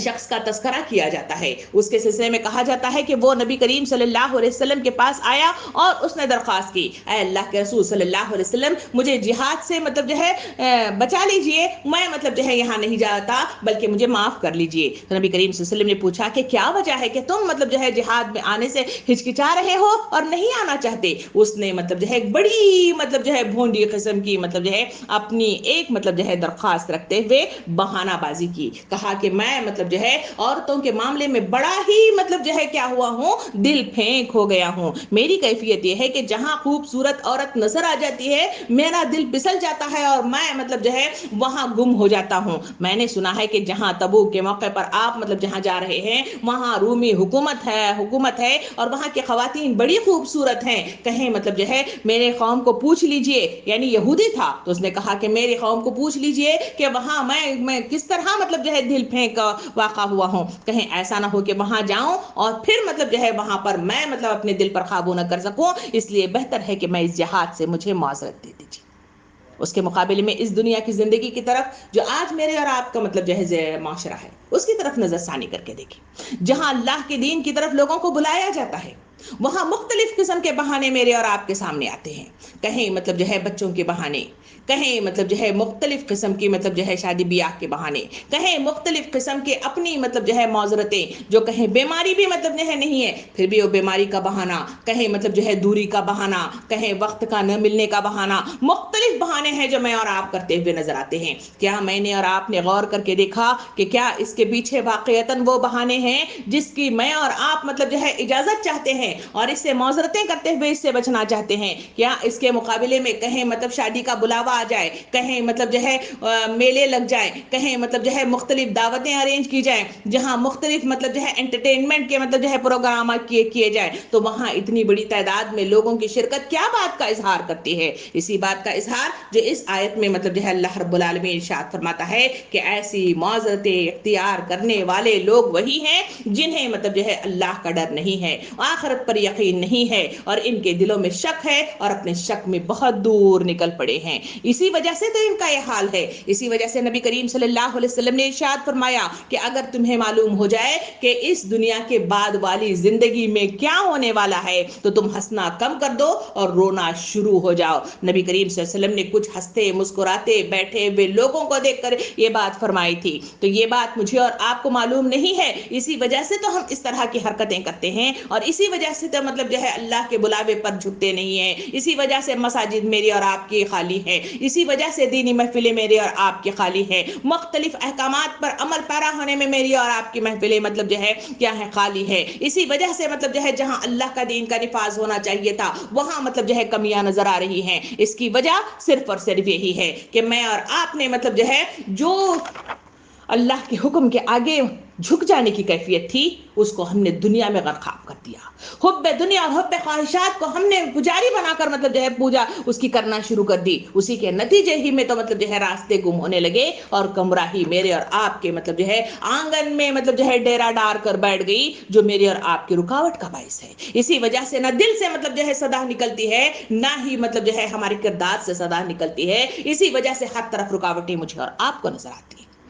B: شخص کا تذکرہ کیا جاتا ہے، اس کے سلسلے میں کہا جاتا ہے کہ وہ نبی کریم صلی اللہ علیہ وسلم کے پاس آیا اور اس نے درخواست کی، اے اللہ کے رسول صلی اللہ علیہ وسلم مجھے جہاد سے مطلب جو ہے بچا لیجئے، میں مطلب جو ہے یہاں نہیں جاتا بلکہ مجھے معاف کر لیجئے۔ تو نبی کریم صلی اللہ علیہ وسلم نے پوچھا کہ کیا وجہ ہے کہ تم مطلب جو ہے جہاد میں آنے سے ہچکچا رہے ہو اور نہیں آنا چاہتے؟ اس نے مطلب جو ہے ایک بڑی مطلب جو ہے بھونڈی قسم کی مطلب جو ہے اپنی ایک مطلب جو ہے درخواست رکھتے ہوئے بہانہ بازی کی، کہا کہ میں مطلب جو ہے عورتوں کے معاملے میں بڑا ہی مطلب جو ہے کیا ہوا ہوں، دل پھینک ہو گیا ہوں۔ میری کیفیت یہ ہے کہ جہاں خوبصورت عورت نظر آ جاتی ہے میرا دل پھسل جاتا ہے اور میں مطلب جو ہے وہاں گم ہو جاتا ہوں۔ میں نے سنا ہے کہ جہاں تبوک کے موقع پر آپ مطلب جہاں جا رہے ہیں وہاں رومی حکومت ہے اور وہاں کی خواتین بڑی خوبصورت ہیں، کہیں مطلب جو ہے میرے قوم کو پوچھ لیجئے، یعنی یہودی تھا تو اس نے کہا کہ میری قوم کو پوچھ لیجئے کہ وہاں میں کس طرح مطلب جو ہے دل پھینک واقع ہوا ہوں، کہیں ایسا نہ ہو کہ وہاں جاؤں اور پھر مطلب جو ہے وہاں پر میں مطلب اپنے دل پر قابو نہ کر سکوں، اس لیے بہتر ہے کہ میں اس جہاد سے مجھے معذرت دے دیجیے۔ اس کے مقابلے میں اس دنیا کی زندگی کی طرف جو آج میرے اور آپ کا مطلب جو ہے معاشرہ ہے اس کی طرف نظر ثانی کر کے دیکھیں، جہاں اللہ کے دین کی طرف لوگوں کو بلایا جاتا ہے وہاں مختلف قسم کے بہانے میرے اور آپ کے سامنے آتے ہیں، کہیں مطلب جو ہے بچوں کے بہانے، کہیں مطلب جو ہے مختلف قسم کی مطلب جو ہے شادی بیاہ کے بہانے، کہیں مختلف قسم کے اپنی مطلب جو ہے معذرتیں، جو کہیں بیماری بھی مطلب جو ہے نہیں ہے پھر بھی وہ بیماری کا بہانہ، کہیں مطلب جو ہے دوری کا بہانہ، کہیں وقت کا نہ ملنے کا بہانہ، مختلف بہانے ہیں جو میں اور آپ کرتے ہوئے نظر آتے ہیں۔ کیا میں نے اور آپ نے غور کر کے دیکھا کہ کیا اس کے پیچھے واقعتاً وہ بہانے ہیں جس کی میں اور آپ مطلب جو ہے اجازت چاہتے ہیں اور اس سے معذرتیں کرتے ہوئے اس سے بچنا چاہتے ہیں؟ کیا اس کے مقابلے میں کہیں مطلب شادی کا بلاوا آ جائے، کہیں مطلب جو ہے میلے لگ جائیں، کہیں مطلب جو ہے مختلف دعوتیں ارینج کی جائیں جہاں مختلف مطلب جو ہے انٹرٹینمنٹ کے مطلب جو ہے پروگرام کیے جائیں، تو وہاں اتنی بڑی تعداد میں لوگوں کی شرکت کیا بات کا اظہار کرتی ہے؟ اسی بات کا اظہار جو اس آیت میں مطلب جو ہے اللہ رب العالمین ارشاد فرماتا ہے کہ ایسی معذرتیں اختیار کرنے والے لوگ وہی ہیں جنہیں مطلب جو ہے اللہ کا ڈر نہیں ہے، آخرت پر یقین نہیں ہے اور ان کے دلوں میں شک ہے اور اپنے شک میں بہت دور نکل پڑے ہیں، اسی وجہ سے تو ان کا یہ حال ہے۔ اسی وجہ سے نبی کریم صلی اللہ علیہ وسلم نے ارشاد فرمایا کہ اگر تمہیں معلوم ہو جائے کہ اس دنیا کے بعد والی زندگی میں کیا ہونے والا ہے تو تم ہنسنا کم کر دو اور رونا شروع ہو جاؤ۔ نبی کریم صلی اللہ علیہ وسلم نے کچھ ہنستے مسکراتے بیٹھے ہوئے لوگوں کو دیکھ کر یہ بات فرمائی تھی، تو یہ بات مجھے اور آپ کو معلوم نہیں ہے، اسی وجہ سے تو ہم اس طرح کی حرکتیں کرتے ہیں اور اسی وجہ سے تو مطلب جو ہے اللہ کے بلاوے پر جھکتے نہیں ہیں، اسی وجہ سے مساجد میری اور آپ کی خالی ہے، اسی وجہ سے دینی محفلیں میری اور آپ کی خالی ہے، مختلف احکامات پر عمل پیرا ہونے میں میری اور آپ کی محفلیں مطلب جو ہے کیا ہے، خالی ہے، اسی وجہ سے مطلب جو ہے جہاں اللہ کا دین کا نفاذ ہونا چاہیے تھا وہاں مطلب جو ہے کمیاں نظر آ رہی ہیں۔ اس کی وجہ صرف اور صرف یہی ہے کہ میں اور آپ نے مطلب جو ہے جو اللہ کے حکم کے آگے جھک جانے کی کیفیت تھی اس کو ہم نے دنیا میں غرقاب کر دیا، حب دنیا اور حب خواہشات کو ہم نے پجاری بنا کر مطلب جو ہے پوجا اس کی کرنا شروع کر دی، اسی کے نتیجے ہی میں تو مطلب جو ہے راستے گم ہونے لگے اور گمراہی میرے اور آپ کے مطلب جو ہے آنگن میں مطلب جو ہے ڈیرا ڈار کر بیٹھ گئی جو میرے اور آپ کی رکاوٹ کا باعث ہے۔ اسی وجہ سے نہ دل سے مطلب جو ہے صدا نکلتی ہے نہ ہی مطلب جو ہے ہمارے کردار سے صدا نکلتی ہے، اسی وجہ سے ہر طرف رکاوٹیں مجھے اور آپ کو نظر آتی ہیں۔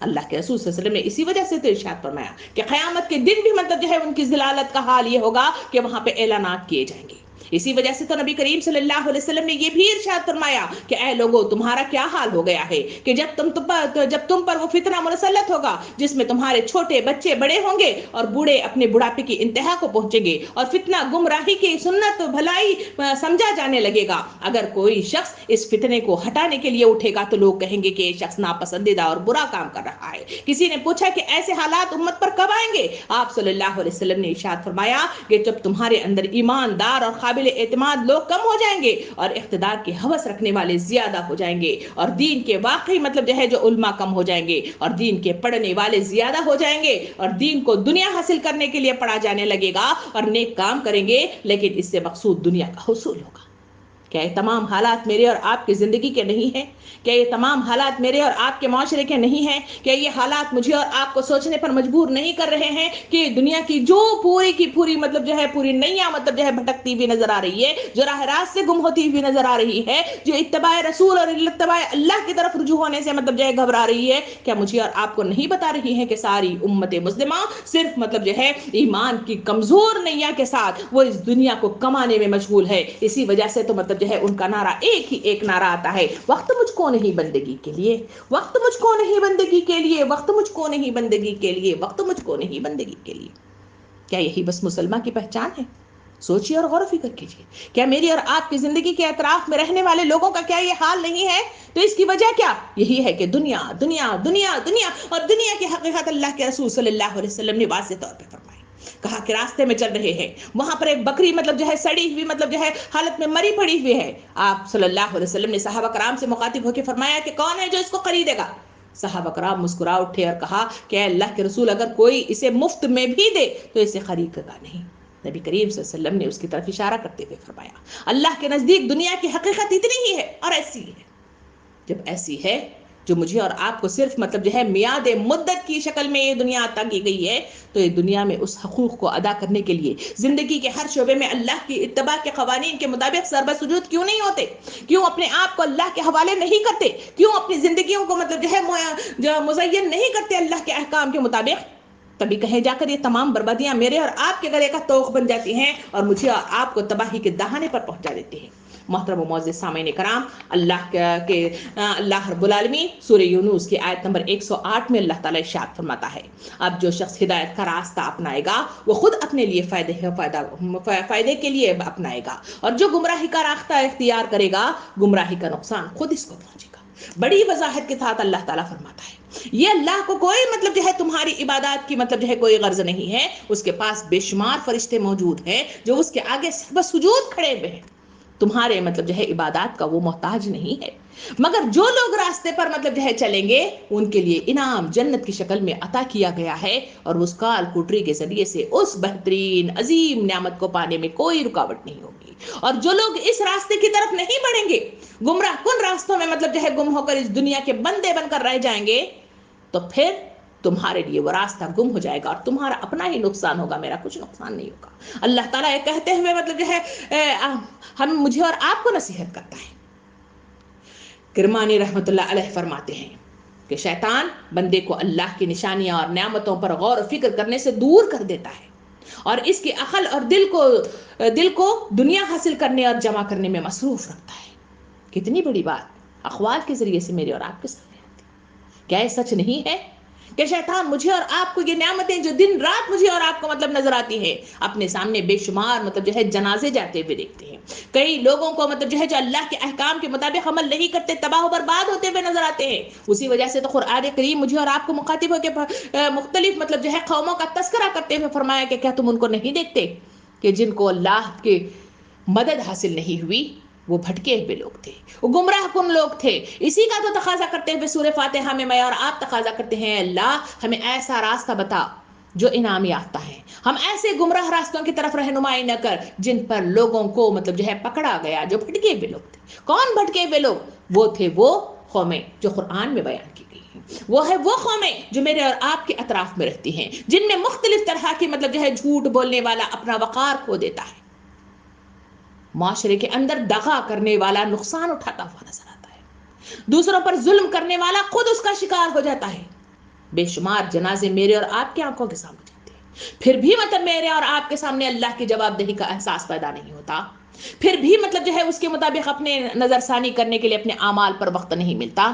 B: اللہ کے رسول صلی اللہ علیہ وسلم نے اسی وجہ سے تو ارشاد فرمایا کہ قیامت کے دن بھی مطلب جو ہے ان کی ذلالت کا حال یہ ہوگا کہ وہاں پہ اعلانات کیے جائیں گے. اسی وجہ سے تو نبی کریم صلی اللہ علیہ وسلم نے یہ بھی ارشاد فرمایا کہ اے لوگو تمہارا کیا حال ہو گیا ہے کہ جب تم پر وہ فتنہ مسلط ہوگا جس میں تمہارے چھوٹے بچے بڑے ہوں گے اور بوڑھے اپنے بڑھاپے کی انتہا کو پہنچیں گے اور فتنہ گمراہی کی سنت بھلائی سمجھا جانے لگے گا. اگر کوئی شخص اس فتنے کو ہٹانے کے لیے اٹھے گا تو لوگ کہیں گے کہ یہ شخص ناپسندیدہ اور برا کام کر رہا ہے. کسی نے پوچھا کہ ایسے حالات امت پر کب آئیں گے؟ آپ صلی اللہ علیہ وسلم نے ارشاد فرمایا کہ جب تمہارے اندر ایماندار اور قابل اعتماد لوگ کم ہو جائیں گے اور اقتدار کی ہوس رکھنے والے زیادہ ہو جائیں گے اور دین کے واقعی مطلب جو ہے جو علماء کم ہو جائیں گے اور دین کے پڑھنے والے زیادہ ہو جائیں گے اور دین کو دنیا حاصل کرنے کے لیے پڑھا جانے لگے گا اور نیک کام کریں گے لیکن اس سے مقصود دنیا کا حصول ہوگا. کیا یہ تمام حالات میرے اور آپ کی زندگی کے نہیں ہیں؟ کیا یہ تمام حالات میرے اور آپ کے معاشرے کے نہیں ہیں؟ کیا یہ حالات مجھے اور آپ کو سوچنے پر مجبور نہیں کر رہے ہیں کہ دنیا کی جو پوری کی پوری مطلب جو ہے پوری نیا مطلب جو ہے بھٹکتی ہوئی نظر آ رہی ہے, جو راہ راست سے گم ہوتی ہوئی نظر آ رہی ہے, جو اتباع رسول اور اتباع اللہ کی طرف رجوع ہونے سے مطلب جو ہے گھبرا رہی ہے, کیا مجھے اور آپ کو نہیں بتا رہی ہے کہ ساری امت مسلمہ صرف مطلب جو ہے ایمان کی کمزور نیا کے ساتھ وہ اس دنیا کو کمانے میں مشغول ہے؟ اسی وجہ سے تو مطلب جو ہے ان کا نعرہ ایک نعرہ آتا ہے, وقت مجھ کو نہیں بندگی کے لیے, وقت مجھ کو نہیں بندگی کے لیے, وقت مجھ کو نہیں بندگی کے لیے, وقت مجھ کو نہیں بندگی کے لیے. کیا یہی بس مسلمان کی پہچان ہے؟ سوچیے اور غور و فکر کیجیے. کیا میری اور آپ کی زندگی کے اطراف میں رہنے والے لوگوں کا کیا یہ حال نہیں ہے؟ تو اس کی وجہ کیا یہی ہے کہ دنیا دنیا دنیا دنیا اور دنیا کی حقیقت اللہ کے رسول صلی اللہ علیہ وسلم نے واضح طور پہ فرمائی. کہا کہ راستے میں چل رہے ہیں, وہاں پر ایک بکری مطلب جو ہے سڑی ہوئی مطلب جو ہے حالت میں مری پڑی ہوئی ہے. آپ صلی اللہ علیہ وسلم نے صحابہ کرام سے مخاطب ہو کے فرمایا کہ کون ہے جو اس کو خریدے گا؟ صحابہ کرام مسکرا اٹھے اور کہا کہ اے اللہ کے رسول اگر کوئی اسے مفت میں بھی دے تو اسے خریدے گا نہیں. نبی کریم صلی اللہ علیہ وسلم نے اس کی طرف اشارہ کرتے ہوئے فرمایا اللہ کے نزدیک دنیا کی حقیقت اتنی ہی ہے اور ایسی ہے. جب ایسی ہے جو مجھے اور آپ کو صرف مطلب جو ہے میعاد مدت کی شکل میں یہ دنیا عطا کی گئی ہے, تو یہ دنیا میں اس حقوق کو ادا کرنے کے لیے زندگی کے ہر شعبے میں اللہ کی اتباع کے قوانین کے مطابق سربہ سجود کیوں نہیں ہوتے؟ کیوں اپنے آپ کو اللہ کے حوالے نہیں کرتے؟ کیوں اپنی زندگیوں کو مطلب جو ہے مزین نہیں کرتے اللہ کے احکام کے مطابق؟ تبھی کہیں جا کر یہ تمام بربادیاں میرے اور آپ کے گلے کا طوق بن جاتی ہیں اور مجھے اور آپ کو تباہی کے دہانے پر پہنچا دیتی ہیں. محترم و معزز سامعین کرام, اللہ رب العالمین سورہ یونس کی آیت نمبر 108 میں اللہ تعالیٰ ارشاد فرماتا ہے اب جو شخص ہدایت کا راستہ اپنائے گا وہ خود اپنے لیے فائدے کے لیے اپنائے گا, اور جو گمراہی کا راستہ اختیار کرے گا گمراہی کا نقصان خود اس کو پہنچے گا. بڑی وضاحت کے ساتھ اللہ تعالیٰ فرماتا ہے یہ اللہ کو کوئی مطلب جو ہے تمہاری عبادات کی مطلب جو ہے کوئی غرض نہیں ہے. اس کے پاس بے شمار فرشتے موجود ہیں جو اس کے آگے بس سجود کھڑے ہوئے ہیں. تمہارے مطلب جو ہے عبادات کا وہ محتاج نہیں ہے, مگر جو لوگ راستے پر مطلب جو ہے چلیں گے ان کے لیے انعام جنت کی شکل میں عطا کیا گیا ہے, اور اس کال کوٹری کے ذریعے سے اس بہترین عظیم نعمت کو پانے میں کوئی رکاوٹ نہیں ہوگی. اور جو لوگ اس راستے کی طرف نہیں بڑھیں گے, گمراہ کن راستوں میں مطلب جو ہے گم ہو کر اس دنیا کے بندے بن کر رہ جائیں گے, تو پھر تمہارے لیے وہ راستہ گم ہو جائے گا اور تمہارا اپنا ہی نقصان ہوگا, میرا کچھ نقصان نہیں ہوگا. اللہ تعالیٰ یہ کہتے ہوئے مطلب جو ہے مجھے اور آپ کو نصیحت کرتا ہے. کرمانی رحمت اللہ علیہ فرماتے ہیں کہ شیطان بندے کو اللہ کی نشانیاں اور نعمتوں پر غور و فکر کرنے سے دور کر دیتا ہے اور اس کی عقل اور دل کو دنیا حاصل کرنے اور جمع کرنے میں مصروف رکھتا ہے. کتنی بڑی بات اقوال کے ذریعے سے میرے اور آپ کے سامنے آتی ہے. کیا یہ سچ نہیں ہے کہ شیطان مجھے اور آپ کو یہ نعمتیں جو دن رات مجھے اور آپ کو مطلب نظر آتی ہیں, اپنے سامنے بے شمار مطلب جو ہے جنازے جاتے ہوئے دیکھتے ہیں. کئی لوگوں کو مطلب جو ہے جو اللہ کے احکام کے مطابق عمل نہیں کرتے تباہ و برباد ہوتے ہوئے نظر آتے ہیں. اسی وجہ سے تو قرآن کریم مجھے اور آپ کو مخاطب ہو کے مختلف مطلب جو ہے قوموں کا تذکرہ کرتے ہوئے فرمایا کہ کیا تم ان کو نہیں دیکھتے کہ جن کو اللہ کے مدد حاصل نہیں ہوئی وہ بھٹکے ہوئے لوگ تھے, وہ گمراہ کن لوگ تھے. اسی کا تو تقاضا کرتے ہوئے سورہ فاتحہ میں میں اور آپ تقاضا کرتے ہیں اللہ ہمیں ایسا راستہ بتا جو انعام یافتہ ہے. ہم ایسے گمراہ راستوں کی طرف رہنمائی نہ کر جن پر لوگوں کو مطلب جو ہے پکڑا گیا, جو بھٹکے ہوئے لوگ تھے. کون بھٹکے ہوئے لوگ؟ وہ تھے وہ قومیں جو قرآن میں بیان کی گئی ہیں. وہ ہے وہ قومیں جو میرے اور آپ کے اطراف میں رہتی ہیں, جن میں مختلف طرح کی مطلب جو ہے جھوٹ بولنے والا اپنا وقار کھو دیتا ہے, معاشرے کے اندر دغا کرنے والا نقصان اٹھاتا ہوا نظر آتا ہے, دوسروں پر ظلم کرنے والا خود اس کا شکار ہو جاتا ہے,
A: بے شمار جنازے میرے اور آپ کی آنکھوں کے سامنے جاتے ہیں، پھر بھی مطلب میرے اور آپ کے سامنے اللہ کی جواب دہی کا احساس پیدا نہیں ہوتا، پھر بھی مطلب جو ہے اس کے مطابق اپنے نظر ثانی کرنے کے لیے اپنے اعمال پر وقت نہیں ملتا،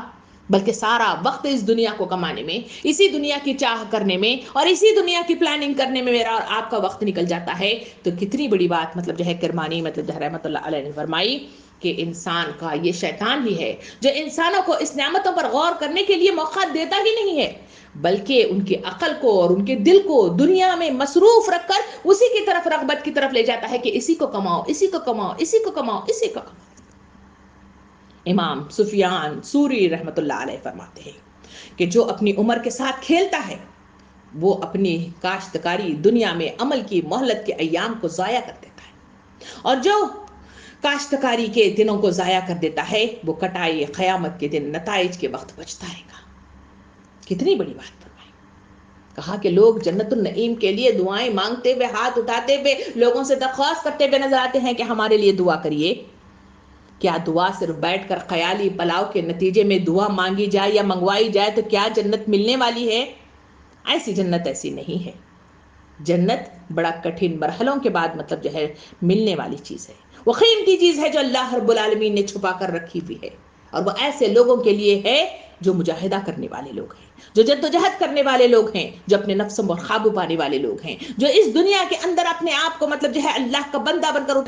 A: بلکہ سارا وقت اس دنیا کو کمانے میں، اسی دنیا کی چاہ کرنے میں اور اسی دنیا کی پلاننگ کرنے میں میرا اور آپ کا وقت نکل جاتا ہے، تو کتنی بڑی بات مطلب جو ہے کرمانی مطلب جو ہے رحمت اللہ علیہ نے فرمائی کہ انسان کا یہ شیطان ہی ہے جو انسانوں کو اس نعمتوں پر غور کرنے کے لیے موقع دیتا ہی نہیں ہے، بلکہ ان کی عقل کو اور ان کے دل کو دنیا میں مصروف رکھ کر اسی کی طرف رغبت کی طرف لے جاتا ہے کہ اسی کو کماؤ، اسی کو کماؤ، اسی کو کماؤ، اسی کو کماؤ۔ امام سفیان سوری رحمت اللہ علیہ فرماتے ہیں کہ جو اپنی عمر کے ساتھ کھیلتا ہے وہ اپنی کاشتکاری دنیا میں عمل کی مہلت کے ایام کو ضائع کر دیتا ہے، اور جو کاشتکاری کے دنوں کو ضائع کر دیتا ہے وہ کٹائی قیامت کے دن نتائج کے وقت بچتا رہے گا۔ کتنی بڑی بات فرمائی، کہا کہ لوگ جنت النعیم کے لیے دعائیں مانگتے ہوئے، ہاتھ اٹھاتے ہوئے، لوگوں سے درخواست کرتے ہوئے نظر آتے ہیں کہ ہمارے لیے دعا کریے۔ کیا دعا صرف بیٹھ کر خیالی پلاؤ کے نتیجے میں دعا مانگی جائے یا منگوائی جائے تو کیا جنت ملنے والی ہے؟ ایسی جنت ایسی نہیں ہے۔ جنت بڑا کٹھن مرحلوں کے بعد مطلب جو ہے ملنے والی چیز ہے، وہ قیمتی چیز ہے جو اللہ رب العالمین نے چھپا کر رکھی ہوئی ہے، اور وہ ایسے لوگوں کے لیے ہے جو مجاہدہ کرنے والے لوگ ہیں، جو جدوجہد کرنے والے لوگ ہیں، جو اپنے نفس پر قابو پانے والے لوگ ہیں، جو اس دنیا کے اندر اپنے آپ کو مطلب جو ہے اللہ کا بندہ بن کر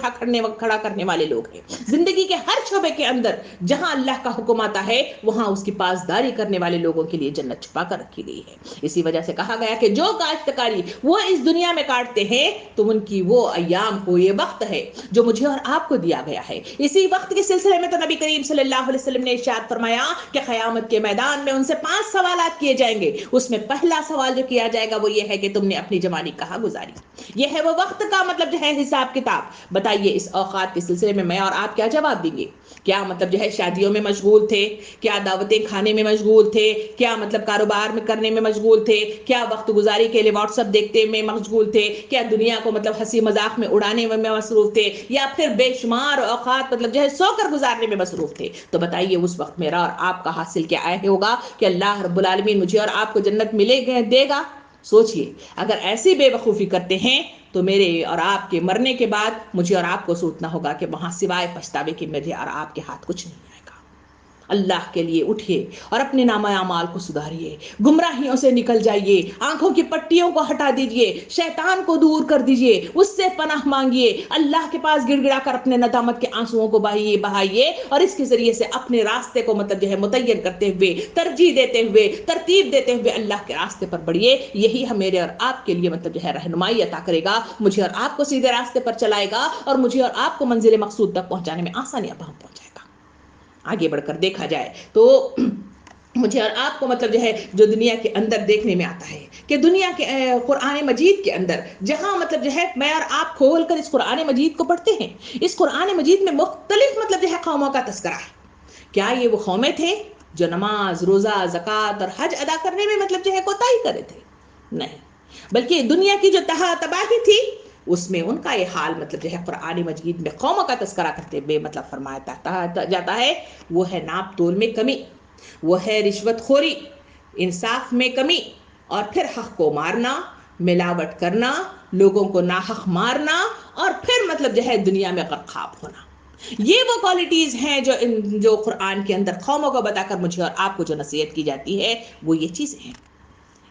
A: کھڑا کرنے والے لوگ ہیں۔ زندگی کے ہر شعبے کے اندر جہاں اللہ کا حکم آتا ہے وہاں اس کی پاسداری کرنے والے لوگوں کے لیے جنت چھپا کر رکھی گئی ہے۔ اسی وجہ سے کہا گیا کہ جو کاشتکاری وہ اس دنیا میں کاٹتے ہیں تو ان کی وہ ایام کو، یہ وقت ہے جو مجھے اور آپ کو دیا گیا ہے، اسی وقت کے سلسلے میں تو نبی کریم صلی اللہ علیہ وسلم نے ارشاد فرمایا کہ قیامت کے میدان میں ان سے 5 سوالات کیے جائیں گے، اس میں پہلا سوال جو کیا جائے گا وہ یہ ہے کہ تم نے اپنی جوانی کہاں گزاری۔ یہ ہے وہ وقت کا مطلب جو ہے حساب کتاب، بتائیے اس اوقات کے سلسلے میں میں اور آپ کیا جواب دیں گے؟ کیا مطلب جو ہے شادیوں میں مشغول تھے؟ کیا دعوتیں کھانے میں مشغول تھے؟ کیا مطلب کاروبار میں کرنے میں مشغول تھے؟ کیا وقت گزاری کے لیے واٹس ایپ دیکھتے میں مشغول تھے؟ کیا دنیا کو مطلب ہنسی مذاق میں اڑانے میں مصروف تھے؟ یا پھر بے شمار اوقات مطلب جو ہے سو کر گزارنے میں مصروف تھے؟ تو بتائیے اس وقت میرا اور آپ کا حاصل کیا ہوگا کہ اللہ رب العالمین مجھے اور آپ کو جنت ملے گا، دے گا؟ سوچئے، اگر ایسی بے وقوفی کرتے ہیں تو میرے اور آپ کے مرنے کے بعد مجھے اور آپ کو سوچنا ہوگا کہ وہاں سوائے پچھتاوے کے میرے اور آپ کے ہاتھ کچھ نہیں آئے گا۔ اللہ کے لیے اٹھیے اور اپنے نامہ اعمال کو سدھاریے، گمراہیوں سے نکل جائیے، آنکھوں کی پٹیوں کو ہٹا دیجئے، شیطان کو دور کر دیجئے، اس سے پناہ مانگیے، اللہ کے پاس گڑ گڑا کر اپنے ندامت کے آنسوؤں کو بہائیے اور اس کے ذریعے سے اپنے راستے کو مطلب جو ہے متعین کرتے ہوئے، ترجیح دیتے ہوئے، ترتیب دیتے ہوئے اللہ کے راستے پر بڑھیے۔ یہی میرے اور آپ کے لیے مطلب جو ہے رہنمائی عطا کرے گا، مجھے اور آپ کو سیدھے راستے پر چلائے گا اور مجھے اور آپ کو منزل مقصود تک پہنچانے میں آسانیاں پہنچائے گا۔ آگے بڑھ کر دیکھا جائے تو مجھے اور آپ کو مطلب جو ہے جو دنیا کے اندر دیکھنے میں آتا ہے کہ دنیا کے قرآن مجید کے اندر جہاں مطلب جو ہے میں اور آپ کھول کر اس قرآن مجید کو پڑھتے ہیں، اس قرآن مجید میں مختلف مطلب جو ہے قوموں کا تذکرہ ہے۔ کیا یہ وہ قومیں تھے جو نماز، روزہ، زکوٰۃ اور حج ادا کرنے میں مطلب جو ہے کوتاہی کرے تھے؟ نہیں، بلکہ دنیا کی جو تباہی تھی اس میں ان کا یہ حال مطلب جو ہے قرآن مجید میں قوموں کا تذکرہ کرتے ہوئے مطلب فرمایا جاتا ہے، وہ ہے ناپ تول میں کمی، وہ ہے رشوت خوری، انصاف میں کمی، اور پھر حق کو مارنا، ملاوٹ کرنا، لوگوں کو ناحق مارنا، اور پھر مطلب جو ہے دنیا میں غرقاب ہونا۔ یہ وہ کوالٹیز ہیں جو قرآن کے اندر قوموں کو بتا کر مجھے اور آپ کو جو نصیحت کی جاتی ہے وہ یہ چیزیں ہیں۔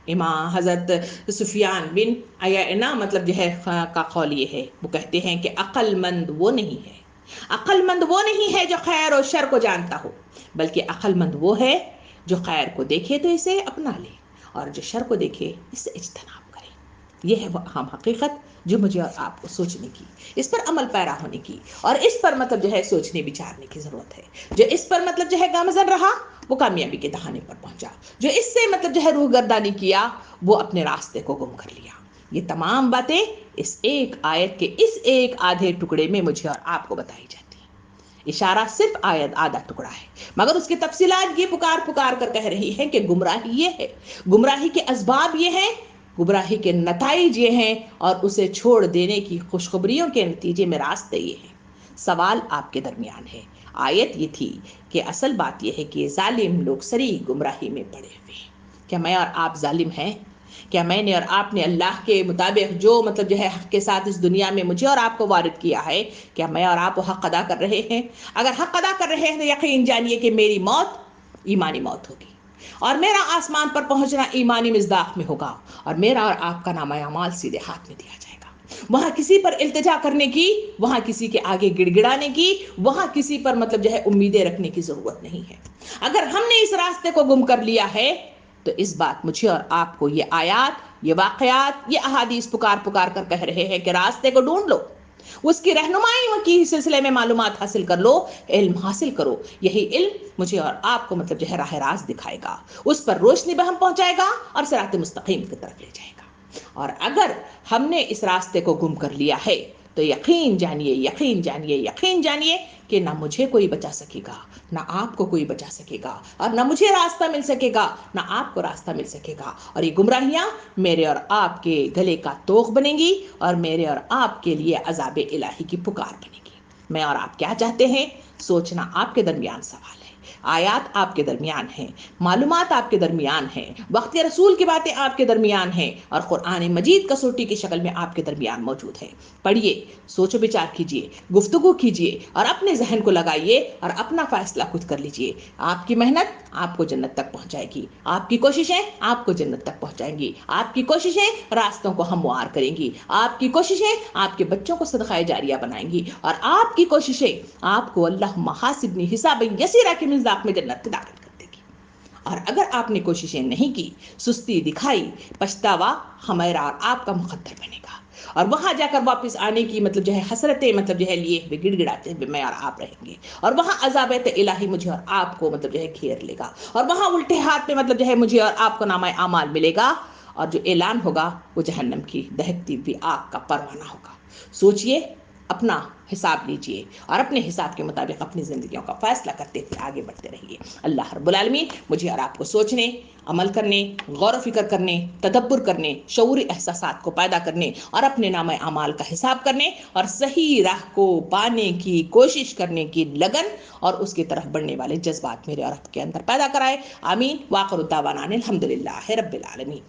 A: امام حضرت سفیان بن عیینہ مطلب جو ہے کا قول یہ ہے، وہ کہتے ہیں کہ عقل مند وہ نہیں ہے، عقل مند وہ نہیں ہے جو خیر و شر کو جانتا ہو، بلکہ عقل مند وہ ہے جو خیر کو دیکھے تو اسے اپنا لے اور جو شر کو دیکھے اس سے اجتناب کرے۔ یہ ہے وہ اہم حقیقت جو مجھے اور آپ کو سوچنے کی، اس پر عمل پیرا ہونے کی، اور اس پر مطلب جو ہے سوچنے بچارنے کی ضرورت ہے۔ جو اس پر مطلب جو ہے گامزن رہا وہ کامیابی کے دہانے پر پہنچا، جو اس سے مطلب جو ہے روح گردانی کیا وہ اپنے راستے کو گم کر لیا۔ یہ تمام باتیں اس ایک آیت کے اس ایک آدھے ٹکڑے میں مجھے اور آپ کو بتائی جاتی ہیں۔ اشارہ صرف آیت آدھا ٹکڑا ہے، مگر اس کی تفصیلات یہ پکار کر کہہ رہی ہیں کہ گمراہی یہ ہے، گمراہی کے اسباب یہ ہیں، گمراہی کے نتائج یہ ہیں، اور اسے چھوڑ دینے کی خوشخبریوں کے نتیجے میں راستے یہ ہیں۔ سوال آپ کے درمیان ہے، آیت یہ تھی کہ اصل بات یہ ہے کہ ظالم لوگ سری گمراہی میں پڑے ہوئے ہیں۔ کیا میں اور آپ ظالم ہیں؟ کیا میں نے اور آپ نے اللہ کے مطابق جو مطلب جو ہے حق کے ساتھ اس دنیا میں مجھے اور آپ کو وارد کیا ہے، کیا میں اور آپ وہ حق ادا کر رہے ہیں؟ اگر حق ادا کر رہے ہیں تو یقین جانیے کہ میری موت ایمانی موت ہوگی، اور میرا آسمان پر پہنچنا ایمانی مصداق میں ہوگا، اور میرا اور آپ کا نامہ اعمال سیدھے ہاتھ میں دیا جائے گا۔ وہاں کسی پر التجا کرنے کی، وہاں کسی کے آگے گڑ گڑانے کی، وہاں کسی پر مطلب جو ہے امیدیں رکھنے کی ضرورت نہیں ہے۔ اگر ہم نے اس راستے کو گم کر لیا ہے تو اس بات مجھے اور آپ کو یہ آیات، یہ واقعات، یہ احادیث پکار پکار کر کہہ رہے ہیں کہ راستے کو ڈھونڈ لو، اس کی رہنمائی کی سلسلے میں معلومات حاصل کر لو، علم حاصل کرو۔ یہی علم مجھے اور آپ کو مطلب جو ہے راہ راست دکھائے گا، اس پر روشنی بہم پہنچائے گا اور صراط مستقیم کی طرف لے جائے گا۔ اور اگر ہم نے اس راستے کو گم کر لیا ہے تو یقین جانیے، یقین جانیے، یقین جانیے کہ نہ مجھے کوئی بچا سکے گا، نہ آپ کو کوئی بچا سکے گا، اور نہ مجھے راستہ مل سکے گا، نہ آپ کو راستہ مل سکے گا، اور یہ گمراہیاں میرے اور آپ کے گلے کا توغ بنیں گی، اور میرے اور آپ کے لیے عذاب الہی کی پکار بنے گی۔ میں اور آپ کیا چاہتے ہیں، سوچنا آپ کے درمیان سوال ہے۔ آیات آپ کے درمیان ہیں، معلومات آپ کے درمیان ہیں، وقت رسول کی باتیں آپ کے درمیان ہیں، اور قرآن مجید کسوٹی کی شکل میں آپ کے درمیان موجود ہے۔ پڑھیے، سوچ و بچار کیجیے، گفتگو کیجیے، اور اپنے ذہن کو لگائیے اور اپنا فیصلہ خود کر لیجیے۔ آپ کی محنت آپ کو جنت تک پہنچائے گی، آپ کی کوششیں آپ کو جنت تک پہنچائیں گی، آپ کی کوششیں راستوں کو ہموار کریں گی، آپ کی کوششیں آپ کے بچوں کو صدقہ جاریہ بنائیں گی، اور آپ کی کوششیں آپ کو اللہم حاسبنی حسابا یسیرا کے مصداق میں جنت میں داخل کر دے گی۔ اور اگر آپ نے کوششیں نہیں کی، سستی دکھائی، پچھتاوا ہمارا اور آپ کا مقدر بنے گا، اور وہاں جا کر واپس آنے کی مطلب جو ہے حسرتیں مطلب جو ہے لیے ہوئے گڑ گڑاتے ہوئے میں اور آپ رہیں گے، اور وہاں عذاب الہی مجھے اور آپ کو مطلب جو ہے گھیر لے گا، اور وہاں الٹے ہاتھ میں مطلب جو ہے مجھے اور آپ کو نامہ اعمال ملے گا، اور جو اعلان ہوگا وہ جہنم کی دہکتی ہوئی آگ کا پروانہ ہوگا۔ سوچئے، اپنا حساب لیجئے، اور اپنے حساب کے مطابق اپنی زندگیوں کا فیصلہ کرتے ہوئے آگے بڑھتے رہیے۔ اللہ رب العالمین مجھے اور آپ کو سوچنے، عمل کرنے، غور و فکر کرنے، تدبر کرنے، شعوری احساسات کو پیدا کرنے، اور اپنے نامہ اعمال کا حساب کرنے، اور صحیح راہ کو پانے کی کوشش کرنے کی لگن اور اس کی طرف بڑھنے والے جذبات میرے اور آپ کے اندر پیدا کرائے۔ آمین۔ وآخر دعوانا الحمدللہ رب العالمین۔